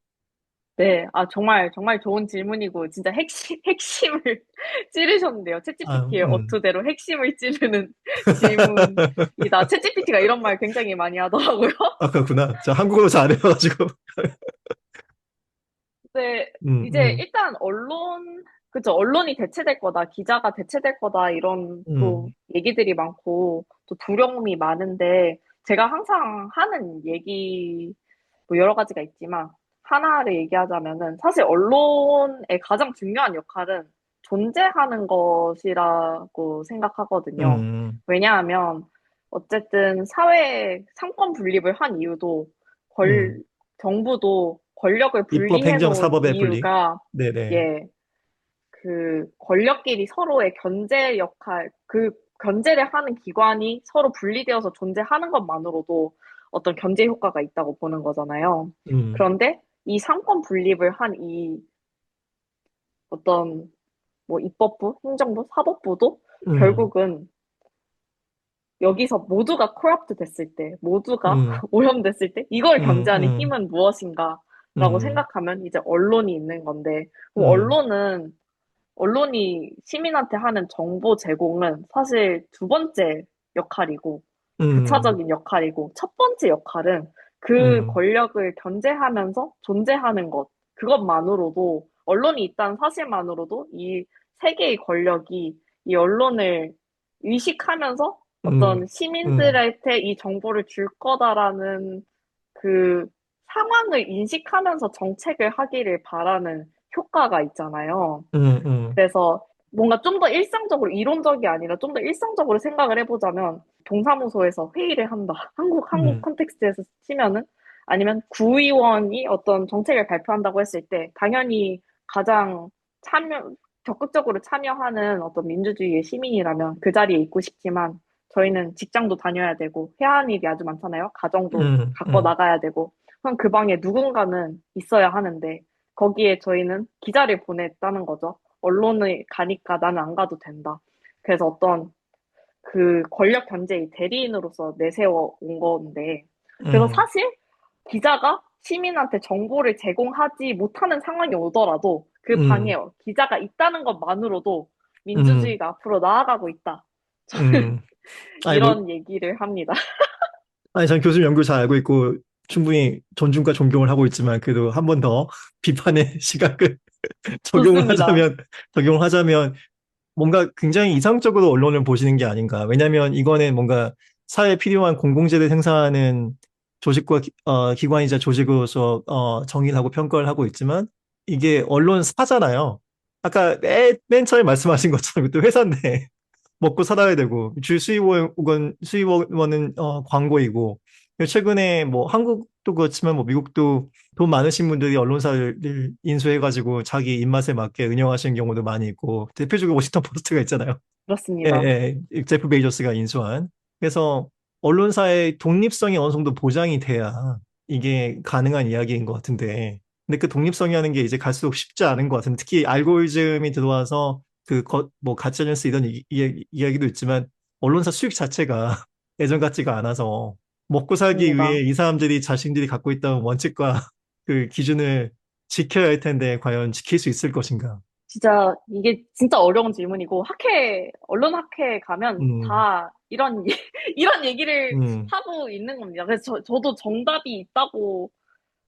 S2: 네, 아, 정말, 정말 좋은 질문이고, 진짜 핵심을 찌르셨는데요.
S1: 아,
S2: 챗GPT의 어투대로 핵심을 찌르는 질문이다. 챗GPT가 이런 말 굉장히 많이 하더라고요.
S1: 아, 그렇구나. 저 한국어로 잘 안 해가지고.
S2: 네,
S1: 음,
S2: 이제
S1: 음,
S2: 일단 그죠. 언론이 대체될 거다, 기자가 대체될 거다, 이런 또
S1: 음,
S2: 얘기들이 많고, 또 두려움이 많은데, 제가 항상 하는 얘기, 뭐 여러 가지가 있지만, 하나를 얘기하자면은, 사실 언론의 가장 중요한 역할은 존재하는 것이라고 생각하거든요.
S1: 음,
S2: 왜냐하면, 어쨌든 사회에 상권 분립을 한 이유도,
S1: 음.
S2: 정부도 권력을
S1: 입법,
S2: 분리해
S1: 행정,
S2: 놓은
S1: 사법의 분리.
S2: 이유가,
S1: 네네.
S2: 예, 그 권력끼리 서로의 견제 역할, 그 견제를 하는 기관이 서로 분리되어서 존재하는 것만으로도 어떤 견제 효과가 있다고 보는 거잖아요.
S1: 음,
S2: 그런데 이 상권 분립을 한 이 어떤 뭐 입법부, 행정부, 사법부도
S1: 음,
S2: 결국은 여기서 모두가 코럽트 됐을 때, 모두가
S1: 음,
S2: 오염됐을 때, 이걸
S1: 음,
S2: 견제하는
S1: 음,
S2: 힘은 무엇인가라고
S1: 음,
S2: 생각하면 이제 언론이 있는 건데, 그럼
S1: 음,
S2: 언론이 시민한테 하는 정보 제공은 사실 두 번째 역할이고,
S1: 음,
S2: 부차적인 역할이고, 첫 번째 역할은 그
S1: 음,
S2: 권력을 견제하면서 존재하는 것, 그것만으로도, 언론이 있다는 사실만으로도 이 세 개의 권력이 이 언론을 의식하면서
S1: 음,
S2: 어떤
S1: 음,
S2: 시민들한테 이 정보를 줄 거다라는 그 상황을 인식하면서 정책을 하기를 바라는 효과가 있잖아요.
S1: 음,
S2: 그래서 뭔가 좀 더 일상적으로, 이론적이 아니라 좀 더 일상적으로 생각을 해보자면, 동사무소에서 회의를 한다. 한국
S1: 음,
S2: 컨텍스트에서 치면은, 아니면 구의원이 어떤 정책을 발표한다고 했을 때, 당연히 가장 적극적으로 참여하는 어떤 민주주의의 시민이라면 그 자리에 있고 싶지만, 저희는 직장도 다녀야 되고, 해야 하는 일이 아주 많잖아요. 가정도 갖고
S1: 음,
S2: 나가야 되고, 그럼 그 방에 누군가는 있어야 하는데, 거기에 저희는 기자를 보냈다는 거죠. 언론을 가니까 나는 안 가도 된다. 그래서 어떤 그 권력 견제의 대리인으로서 내세워 온 건데, 그래서
S1: 음,
S2: 사실 기자가 시민한테 정보를 제공하지 못하는 상황이 오더라도 그 방에
S1: 음,
S2: 기자가 있다는 것만으로도
S1: 음,
S2: 민주주의가 앞으로 나아가고 있다. 저는
S1: 음. 아니, 뭐,
S2: 이런 얘기를 합니다.
S1: 아니, 전 교수님 연구 잘 알고 있고, 충분히 존중과 존경을 하고 있지만, 그래도 한 번 더 비판의 시각을 적용을
S2: 좋습니다.
S1: 하자면, 적용을 하자면, 뭔가 굉장히 이상적으로 언론을 보시는 게 아닌가. 왜냐하면 이거는 뭔가 사회에 필요한 공공재를 행사하는 조직과 기관이자 조직으로서 정의를 하고 평가를 하고 있지만 이게 언론사잖아요. 아까 맨 처음에 말씀하신 것처럼 또 회사인데 먹고 살아야 되고 주 수입원은 광고이고 최근에 뭐 한국도 그렇지만 뭐 미국도 돈 많으신 분들이 언론사를 인수해가지고 자기 입맛에 맞게 운영하시는 경우도 많이 있고 대표적으로 워싱턴 포스트가 있잖아요.
S2: 그렇습니다.
S1: 예, 예, 제프 베이조스가 인수한. 그래서 언론사의 독립성이 어느 정도 보장이 돼야 이게 가능한 이야기인 것 같은데. 근데 그 독립성이라는 게 이제 갈수록 쉽지 않은 것 같은데 특히 알고리즘이 들어와서 뭐 가짜뉴스 이런 이야기도 있지만 언론사 수익 자체가 예전 같지가 않아서 먹고 살기 위해
S2: 맞습니다.
S1: 이 사람들이 자신들이 갖고 있던 원칙과 그 기준을 지켜야 할 텐데 과연 지킬 수 있을 것인가?
S2: 진짜 이게 진짜 어려운 질문이고 언론 학회에 가면
S1: 음,
S2: 다 이런 이런 얘기를
S1: 음,
S2: 하고 있는 겁니다. 그래서 저도 정답이 있다고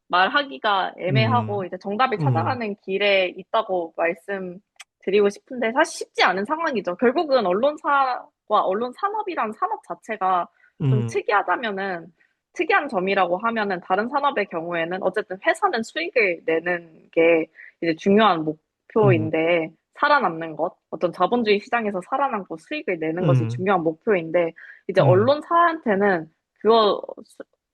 S2: 말하기가 애매하고
S1: 음,
S2: 이제 정답을
S1: 음,
S2: 찾아가는 길에 있다고 말씀드리고 싶은데 사실 쉽지 않은 상황이죠. 결국은 언론사와 언론 산업이란 산업 자체가 좀
S1: 음,
S2: 특이한 점이라고 하면은 다른 산업의 경우에는 어쨌든 회사는 수익을 내는 게 이제 중요한
S1: 음,
S2: 목표인데 살아남는 것, 어떤 자본주의 시장에서 살아남고 수익을 내는 것이
S1: 음,
S2: 중요한 목표인데 이제
S1: 음,
S2: 언론사한테는 그거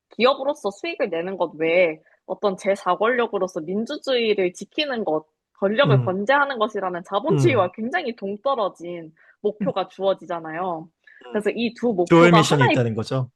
S2: 기업으로서 수익을 내는 것 외에 어떤 제4권력으로서 민주주의를 지키는 것, 권력을
S1: 음,
S2: 건재하는 것이라는 자본주의와
S1: 음,
S2: 굉장히 동떨어진
S1: 음.
S2: 목표가 주어지잖아요. 그래서 이 두
S1: 듀얼
S2: 목표가
S1: 미션이 있다는 거죠.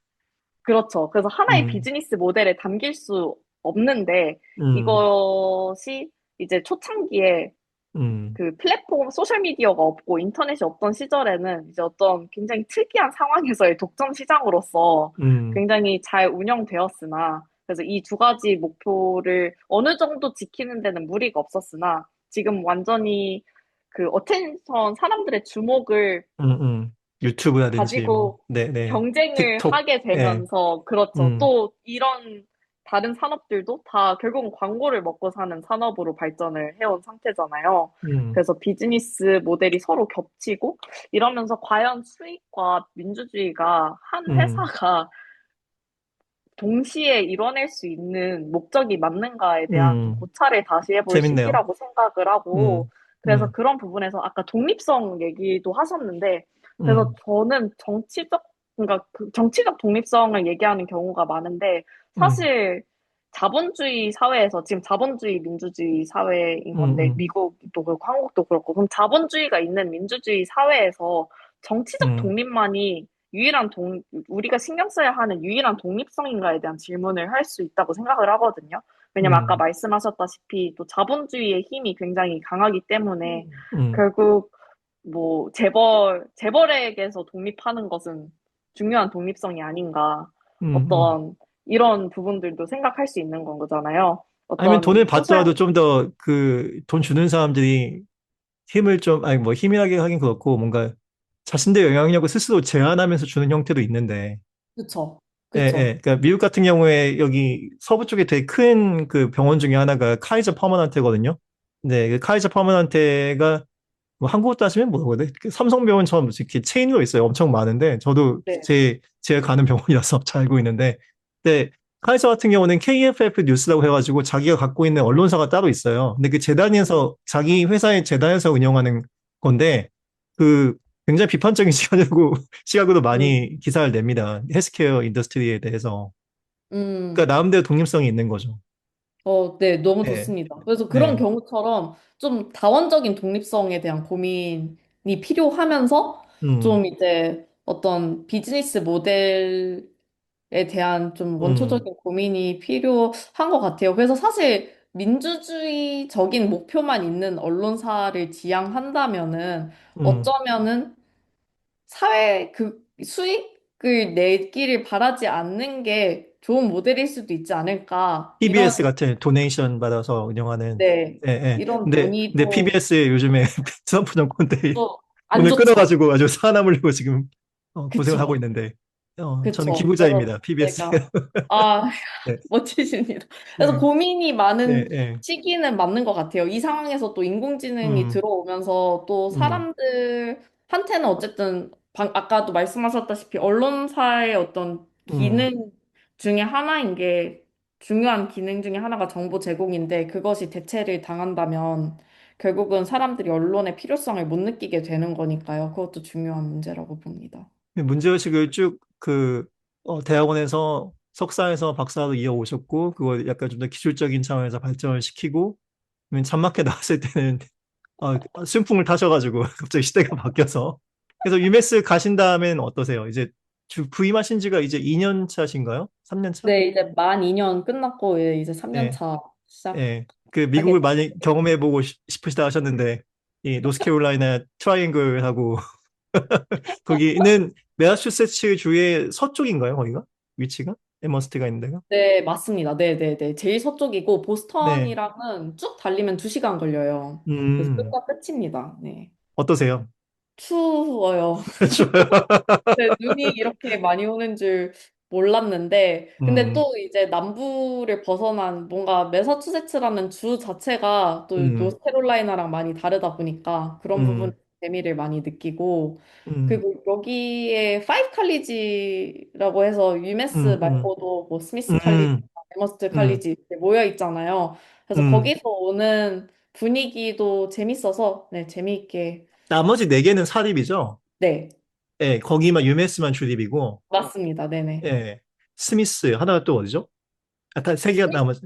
S2: 그렇죠. 그래서 하나의
S1: 음,
S2: 비즈니스 모델에 담길 수 없는데
S1: 음,
S2: 이것이 이제 초창기에
S1: 음,
S2: 그 플랫폼, 소셜미디어가 없고 인터넷이 없던 시절에는 이제 어떤 굉장히 특이한 상황에서의 독점 시장으로서
S1: 음,
S2: 굉장히 잘 운영되었으나 그래서 이 두 가지 목표를 어느 정도 지키는 데는 무리가 없었으나 지금 완전히 그 어텐션 사람들의 주목을
S1: 음, 유튜브라든지 뭐,
S2: 가지고
S1: 네네.
S2: 경쟁을
S1: 틱톡,
S2: 하게
S1: 예,
S2: 되면서 그렇죠.
S1: 음,
S2: 또 이런 다른 산업들도 다 결국은 광고를 먹고 사는 산업으로 발전을 해온 상태잖아요.
S1: 음,
S2: 그래서 비즈니스 모델이 서로 겹치고 이러면서 과연 수익과 민주주의가 한
S1: 음,
S2: 회사가 동시에 이뤄낼 수 있는 목적이 맞는가에 대한 좀
S1: 음,
S2: 고찰을 다시 해볼
S1: 재밌네요.
S2: 시기라고 생각을 하고,
S1: 음,
S2: 그래서
S1: 음,
S2: 그런 부분에서 아까 독립성 얘기도 하셨는데, 그래서
S1: 음,
S2: 저는 그러니까 그 정치적 독립성을 얘기하는 경우가 많은데,
S1: 음,
S2: 사실 자본주의 사회에서 지금 자본주의 민주주의 사회인 건데,
S1: 음,
S2: 미국도 그렇고 한국도 그렇고, 그럼 자본주의가 있는 민주주의 사회에서 정치적
S1: 음,
S2: 독립만이 우리가 신경 써야 하는 유일한 독립성인가에 대한 질문을 할 수 있다고 생각을 하거든요. 왜냐면 아까
S1: 음,
S2: 말씀하셨다시피 또 자본주의의 힘이 굉장히 강하기 때문에
S1: 음,
S2: 결국 뭐 재벌에게서 독립하는 것은 중요한 독립성이 아닌가.
S1: 음.
S2: 어떤 이런 부분들도 생각할 수 있는 건 거잖아요.
S1: 아니면 돈을
S2: 어떤
S1: 받더라도 좀 더 그 돈 주는 사람들이 힘을 좀, 아니 뭐 힘이라게 하긴 그렇고 뭔가 자신들의 영향력을 스스로 제한하면서 주는 형태도 있는데,
S2: 그쵸.
S1: 예,
S2: 그쵸.
S1: 예. 그러니까 미국 같은 경우에 여기 서부 쪽에 되게 큰 그 병원 중에 하나가 카이저 퍼머넌테거든요. 네, 그 카이저 퍼머넌테가 뭐 한국으로 따지면 뭐라고 해야 돼? 그 삼성병원처럼 이렇게 체인으로 있어요. 엄청 많은데 저도
S2: 네.
S1: 제가 가는 병원이라서 잘 알고 있는데, 근데 카이저 같은 경우는 KFF 뉴스라고 해가지고 자기가 갖고 있는 언론사가 따로 있어요. 근데 그 재단에서 자기 회사의 재단에서 운영하는 건데 그 굉장히 비판적인 시각으로
S2: 음,
S1: 많이 기사를 냅니다. 헬스케어 인더스트리에 대해서.
S2: 음.
S1: 그러니까 나름대로 독립성이 있는 거죠.
S2: 네, 너무
S1: 네,
S2: 좋습니다. 그래서 그런
S1: 네,
S2: 경우처럼 좀 다원적인 독립성에 대한 고민이 필요하면서
S1: 음,
S2: 좀 이제 어떤 비즈니스 모델에 대한 좀
S1: 음,
S2: 원초적인 고민이 필요한 것 같아요. 그래서 사실 민주주의적인 목표만 있는 언론사를 지향한다면은
S1: 음.
S2: 어쩌면은 사회 그 수익을 내기를 바라지 않는 게 좋은 모델일 수도 있지 않을까. 이런
S1: PBS 같은 도네이션 받아서 운영하는,
S2: 네,
S1: 예, 예.
S2: 이런
S1: 근데
S2: 논의도
S1: PBS 요즘에 트럼프 정권들이
S2: 또 안
S1: 돈을
S2: 좋죠.
S1: 끊어가지고 아주 살아남으려고 지금 고생을 하고
S2: 그쵸.
S1: 있는데, 저는
S2: 그쵸. 그래서
S1: 기부자입니다. PBS.
S2: 제가, 아,
S1: 네,
S2: 멋지십니다. 그래서
S1: 네,
S2: 고민이
S1: 네,
S2: 많은
S1: 네.
S2: 시기는 맞는 것 같아요. 이 상황에서 또 인공지능이
S1: 음,
S2: 들어오면서 또
S1: 음,
S2: 사람들한테는 어쨌든, 아까도 말씀하셨다시피 언론사의 어떤
S1: 음.
S2: 기능 중에 하나인 게, 중요한 기능 중에 하나가 정보 제공인데, 그것이 대체를 당한다면, 결국은 사람들이 언론의 필요성을 못 느끼게 되는 거니까요. 그것도 중요한 문제라고 봅니다.
S1: 문제의식을 쭉 대학원에서 석사에서 박사로 이어오셨고, 그걸 약간 좀 더 기술적인 차원에서 발전을 시키고, 잔막해 나왔을 때는 순풍을 타셔가지고 갑자기 시대가 바뀌어서 그래서 UMS 가신 다음엔 어떠세요? 이제 부임하신 지가 이제 2년 차신가요? 3년 차?
S2: 네, 이제 만 2년 끝났고, 예, 이제 3년
S1: 네,
S2: 차
S1: 예. 그
S2: 시작하게
S1: 미국을 많이
S2: 됐습니다.
S1: 경험해보고 싶으시다 하셨는데 이 노스캐롤라이나 트라이앵글하고 거기는 매사추세츠 주의 서쪽인가요? 거기가 위치가 에머스트가 있는 데가?
S2: 네, 맞습니다. 네, 네, 네. 제일 서쪽이고,
S1: 네,
S2: 보스턴이랑은 쭉 달리면 2시간 걸려요. 그래서
S1: 음,
S2: 끝과 끝입니다. 네.
S1: 어떠세요?
S2: 추워요.
S1: 좋아요.
S2: 네, 눈이 이렇게 많이 오는 줄 몰랐는데, 근데
S1: 음,
S2: 또 이제 남부를 벗어난 뭔가 매사추세츠라는 주 자체가 또
S1: 음,
S2: 노스캐롤라이나랑 많이 다르다 보니까 그런 부분
S1: 음,
S2: 재미를 많이 느끼고,
S1: 음,
S2: 그리고 여기에 파이브 칼리지라고 해서 유메스
S1: 음, 음,
S2: 말고도 뭐 스미스 칼리지,
S1: 음,
S2: 에머스트
S1: 음,
S2: 칼리지 이렇게 모여 있잖아요. 그래서
S1: 음.
S2: 거기서 오는 분위기도 재밌어서 네, 재미있게
S1: 나머지 네 개는 사립이죠?
S2: 네,
S1: 예, 거기만 유메스만 주립이고,
S2: 맞습니다. 네네.
S1: 예, 스미스, 하나가 또 어디죠? 아까 세 개가 나머지.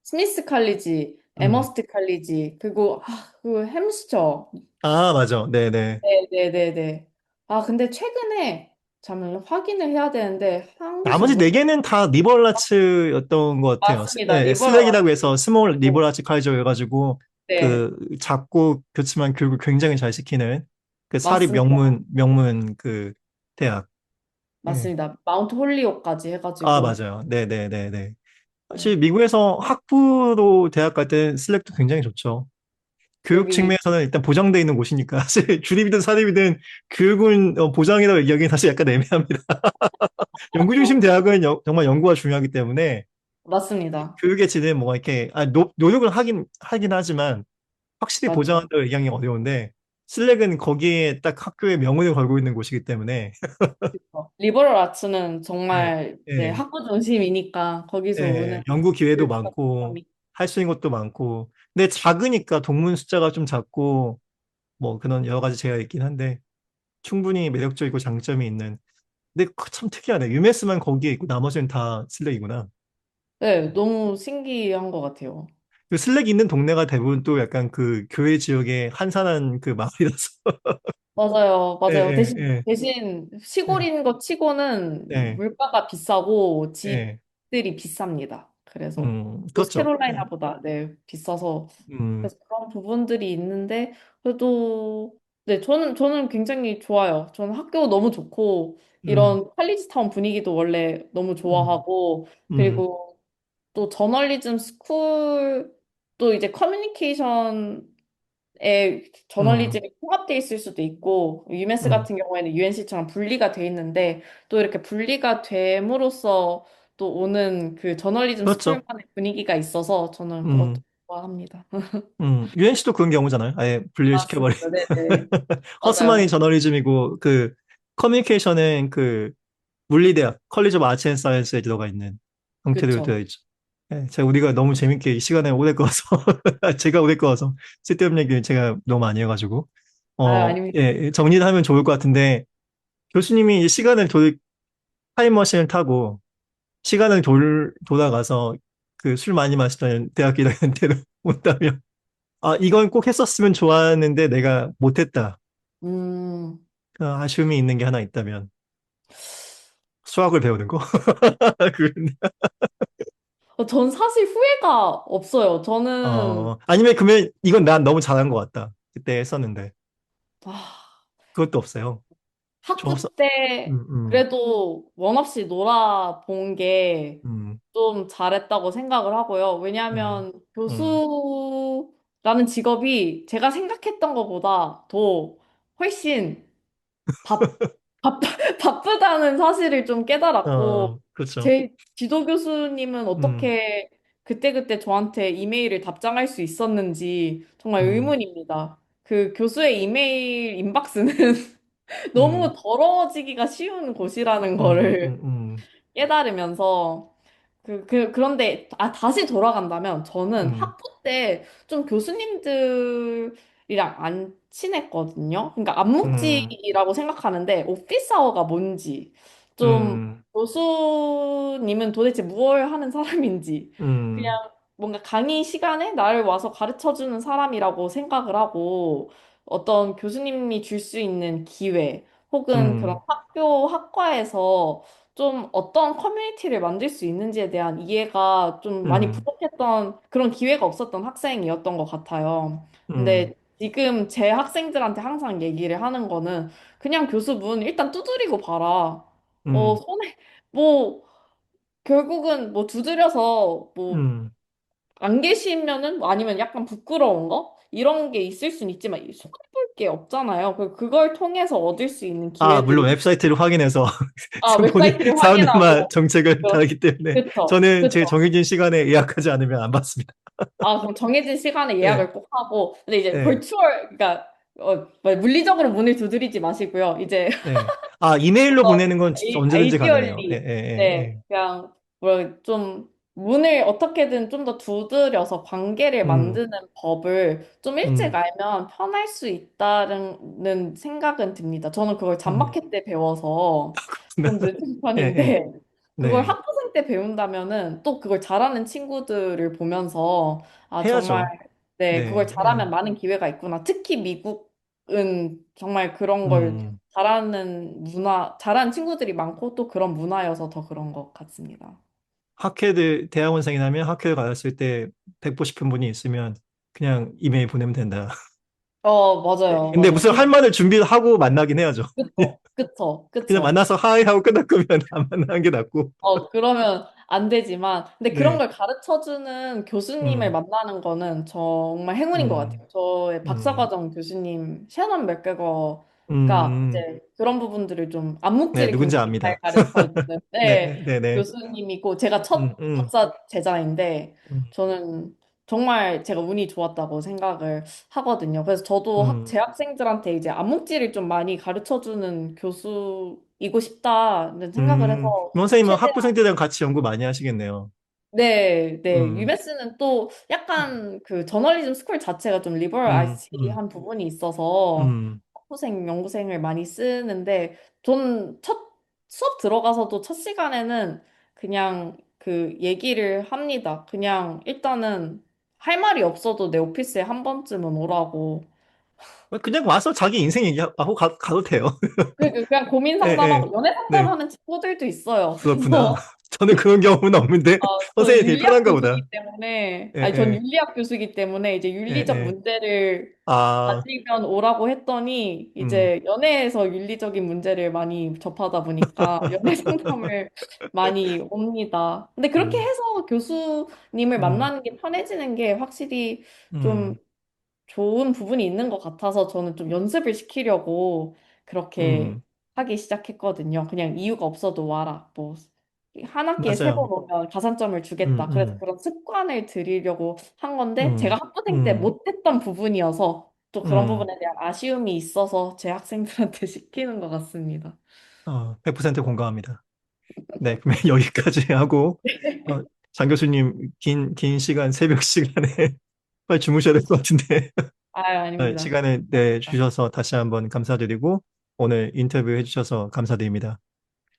S2: 스미스 칼리지,
S1: 음.
S2: 에머스트 칼리지, 그리고 그 햄스터.
S1: 아, 맞아. 네네.
S2: 네네네네. 아 근데 최근에 잠을 확인을 해야 되는데 한국이
S1: 나머지 네
S2: 뭐
S1: 개는 다 리버라츠였던 것 같아요.
S2: 맞습니다.
S1: 예,
S2: 리버럴
S1: 슬랙이라고 해서
S2: 아트.
S1: 스몰
S2: 네.
S1: 리버라츠 카이저여가지고,
S2: 네,
S1: 그, 작고, 그렇지만 교육을 굉장히 잘 시키는 그 사립
S2: 맞습니다.
S1: 명문 그 대학. 예.
S2: 맞습니다. 마운트 홀리오까지
S1: 아,
S2: 해가지고
S1: 맞아요. 네네네네. 사실 미국에서 학부로 대학 갈 때 슬랙도 굉장히 좋죠. 교육
S2: 여기,
S1: 측면에서는 일단 보장돼 있는 곳이니까 사실 주립이든 사립이든 교육은 보장이라고 얘기하기는 사실 약간 애매합니다. 연구 중심 대학은 정말 연구가 중요하기 때문에
S2: 맞습니다.
S1: 교육의 질은 뭐가 이렇게 노력을 하긴 하지만 확실히
S2: 맞죠.
S1: 보장한다고 얘기하기 어려운데 슬랙은 거기에 딱 학교의 명운을 걸고 있는 곳이기 때문에
S2: 리버럴 아츠는
S1: 예,
S2: 정말 네,
S1: 예,
S2: 학부 중심이니까 거기서 오는
S1: 예, 연구 기회도 많고
S2: 교육감이
S1: 할 수 있는 것도 많고 근데 작으니까 동문 숫자가 좀 작고 뭐 그런 여러 가지 제가 있긴 한데 충분히 매력적이고 장점이 있는 근데 참 특이하네. 유메스만 거기에 있고 나머지는 다 슬랙이구나.
S2: 네, 너무 신기한 것 같아요.
S1: 그 슬랙 있는 동네가 대부분 또 약간 그 교외 지역의 한산한 그 마을이라서.
S2: 맞아요,
S1: 예,
S2: 맞아요.
S1: 예,
S2: 대신,
S1: 예,
S2: 대신
S1: 예,
S2: 시골인 것 치고는
S1: 예,
S2: 물가가 비싸고
S1: 예.
S2: 집들이 비쌉니다. 그래서
S1: 그렇죠. 예.
S2: 노스캐롤라이나보다 네, 비싸서
S1: 음,
S2: 그래서 그런 부분들이 있는데 그래도 네, 저는 굉장히 좋아요. 저는 학교 너무 좋고
S1: 음,
S2: 이런 칼리지 타운 분위기도 원래 너무
S1: 음,
S2: 좋아하고
S1: 음,
S2: 그리고 또 저널리즘 스쿨 또 이제 커뮤니케이션
S1: 음,
S2: 저널리즘이 통합돼 있을 수도 있고 UMS
S1: 음.
S2: 같은 경우에는 UNC처럼 분리가 돼 있는데 또 이렇게 분리가 됨으로써 또 오는 그 저널리즘
S1: 그렇죠.
S2: 스쿨만의 분위기가 있어서 저는 그것도
S1: 음,
S2: 좋아합니다.
S1: UNC도 그런 경우잖아요. 아예 분리를 시켜버린.
S2: 맞습니다. 네네.
S1: 허스만이
S2: 맞아요.
S1: 저널리즘이고 그 커뮤니케이션은 그 물리대학, 컬리지 오브 아츠 앤 사이언스에 들어가 있는 형태로
S2: 그쵸.
S1: 되어 있죠. 예, 제가 우리가 너무 재밌게 이 시간에 오래 끌어서 제가 오래 끌어서 쓸데없는 얘기를 제가 너무 많이 해가지고
S2: 아닙니다.
S1: 예, 정리를 하면 좋을 것 같은데 교수님이 이 시간을 타임머신을 타고 시간을 돌아가서 그 술 많이 마시던 대학교 1학년 때로 온다면 이건 꼭 했었으면 좋았는데 내가 못했다.
S2: 음,
S1: 그 아쉬움이 있는 게 하나 있다면 수학을 배우는 거? 그런데,
S2: 전 사실 후회가 없어요. 저는
S1: 아니면 그러면 이건 난 너무 잘한 것 같다. 그때 했었는데
S2: 아,
S1: 그것도 없어요. 좀 없어.
S2: 학부 때
S1: 음, 음,
S2: 그래도 원 없이 놀아본 게
S1: 음,
S2: 좀 잘했다고 생각을 하고요.
S1: 음,
S2: 왜냐하면
S1: 음,
S2: 교수라는 직업이 제가 생각했던 것보다 더 훨씬 바, 바, 바쁘다는 사실을 좀 깨달았고,
S1: 그렇죠.
S2: 제 지도 교수님은
S1: 음,
S2: 어떻게 그때그때 저한테 이메일을 답장할 수 있었는지 정말
S1: 음,
S2: 의문입니다. 그 교수의 이메일 인박스는
S1: 음,
S2: 너무 더러워지기가 쉬운 곳이라는
S1: 음,
S2: 거를
S1: 음, 음,
S2: 깨달으면서 그런데 다시 돌아간다면 저는
S1: 음,
S2: 학부 때 좀 교수님들이랑 안 친했거든요. 그러니까
S1: 음,
S2: 암묵지라고 생각하는데 오피스 아워가 뭔지 좀
S1: 음,
S2: 교수님은 도대체 무엇을 하는 사람인지
S1: 음,
S2: 그냥 뭔가 강의 시간에 나를 와서 가르쳐 주는 사람이라고 생각을 하고 어떤 교수님이 줄 수 있는 기회 혹은 그런
S1: 음,
S2: 학과에서 좀 어떤 커뮤니티를 만들 수 있는지에 대한 이해가 좀 많이
S1: 음,
S2: 부족했던 그런 기회가 없었던 학생이었던 것 같아요.
S1: 음,
S2: 근데 지금 제 학생들한테 항상 얘기를 하는 거는 그냥 교수분 일단 두드리고 봐라.
S1: 음,
S2: 손에 뭐 결국은 뭐 두드려서 뭐
S1: 음.
S2: 안 계시면은 뭐 아니면 약간 부끄러운 거 이런 게 있을 수는 있지만 손해 볼 게 없잖아요. 그걸 통해서 얻을 수 있는
S1: 물론
S2: 기회들이
S1: 웹사이트를 확인해서 본인
S2: 웹사이트를
S1: 사람들만
S2: 확인하고
S1: 정책을
S2: 그렇죠.
S1: 다르기 때문에
S2: 그쵸.
S1: 저는 제
S2: 그쵸.
S1: 정해진 시간에 예약하지 않으면 안 받습니다.
S2: 그럼 정해진 시간에
S1: 네,
S2: 예약을 꼭 하고, 근데 이제
S1: 네,
S2: 그러니까, 뭐 물리적으로 문을 두드리지 마시고요. 이제,
S1: 네. 이메일로 보내는 건 언제든지 가능해요. 예,
S2: 아이디얼리,
S1: 예, 예,
S2: 네,
S1: 예.
S2: 그냥, 좀, 문을 어떻게든 좀 더 두드려서 관계를
S1: 음,
S2: 만드는 법을 좀 일찍
S1: 음,
S2: 알면 편할 수 있다는 생각은 듭니다. 저는 그걸
S1: 음.
S2: 잔마켓 때 배워서 좀 늦은
S1: 예, 예,
S2: 편인데, 그걸
S1: 네.
S2: 학부생 때 배운다면은 또 그걸 잘하는 친구들을 보면서 정말
S1: 해야죠.
S2: 네, 그걸
S1: 네, 예.
S2: 잘하면 많은 기회가 있구나. 특히 미국은 정말 그런 걸
S1: 음,
S2: 잘하는 친구들이 많고 또 그런 문화여서 더 그런 것 같습니다.
S1: 대학원생이라면 학교에 갔을 때 뵙고 싶은 분이 있으면 그냥 이메일 보내면 된다. 예,
S2: 맞아요,
S1: 근데
S2: 맞아요.
S1: 무슨 할 말을 준비하고 만나긴 해야죠.
S3: 그쵸,
S1: 그냥
S3: 그쵸.
S1: 만나서 하이 하고 끝날 거면 안 만나는 게 낫고.
S3: 그러면 안 되지만, 근데 그런
S1: 네.
S3: 걸 가르쳐주는 교수님을
S1: 음,
S3: 만나는 거는 정말 행운인 것
S1: 음,
S3: 같아요. 저의
S1: 음,
S3: 박사과정 교수님, 샤넌 맥그거가
S1: 음.
S3: 이제 그런 부분들을 좀,
S1: 네,
S3: 암묵지를
S1: 누군지
S3: 굉장히 잘
S1: 압니다.
S3: 가르쳐주는, 네,
S1: 네, 네, 네.
S3: 교수님이고, 제가 첫
S1: 음, 음,
S3: 박사 제자인데,
S1: 음,
S3: 저는 정말 제가 운이 좋았다고 생각을 하거든요. 그래서 저도 제
S1: 음,
S3: 학생들한테 이제 암묵지를 좀 많이 가르쳐주는 교수이고 싶다는 생각을 해서,
S1: 선생님은
S3: 최대한
S1: 학부생들이랑 같이 연구 많이 하시겠네요.
S3: 네, 네.
S1: 음,
S3: 유메스는 또 약간 그 저널리즘 스쿨 자체가 좀 리버럴
S1: 음, 음,
S3: 아티한 부분이 있어서
S1: 음,
S3: 학부생, 연구생을 많이 쓰는데 전 첫 수업 들어가서도 첫 시간에는 그냥 그 얘기를 합니다. 그냥 일단은 할 말이 없어도 내 오피스에 한 번쯤은 오라고.
S1: 그냥 와서 자기 인생 얘기하고 가도 돼요.
S3: 그냥 고민
S1: 예, 예.
S3: 상담하고 연애
S1: 네,
S3: 상담하는 친구들도 있어요.
S1: 그렇구나.
S3: 그래서
S1: 저는 그런 경험은 없는데,
S3: 저는
S1: 선생님이 되게
S3: 윤리학
S1: 편한가 보다.
S3: 교수이기 때문에,
S1: 예,
S3: 아니, 전
S1: 예,
S3: 윤리학 교수이기 때문에 이제
S1: 예,
S3: 윤리적
S1: 예.
S3: 문제를
S1: 아,
S3: 가지면 오라고 했더니
S1: 음,
S3: 이제 연애에서 윤리적인 문제를 많이 접하다 보니까 연애 상담을 많이 옵니다. 근데 그렇게
S1: 음,
S3: 해서 교수님을
S1: 음,
S3: 만나는 게 편해지는 게 확실히 좀
S1: 음,
S3: 좋은 부분이 있는 것 같아서 저는 좀 연습을 시키려고 그렇게
S1: 음,
S3: 하기 시작했거든요. 그냥 이유가 없어도 와라. 뭐, 한 학기에 세 번
S1: 맞아요.
S3: 오면 가산점을
S1: 음,
S3: 주겠다. 그래서
S1: 음,
S3: 그런 습관을 들이려고 한 건데, 제가
S1: 음,
S3: 학부생 때
S1: 음,
S3: 못했던 부분이어서 또 그런
S1: 음.
S3: 부분에 대한 아쉬움이 있어서 제 학생들한테 시키는 것 같습니다.
S1: 100% 공감합니다. 네, 그러면 여기까지 하고, 어, 장 교수님, 긴 시간, 새벽 시간에 빨리 주무셔야 될 것 같은데,
S3: 아유, 아닙니다.
S1: 시간을 내주셔서 다시 한번 감사드리고, 오늘 인터뷰 해주셔서 감사드립니다.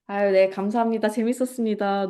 S3: 아유, 네, 감사합니다. 재밌었습니다.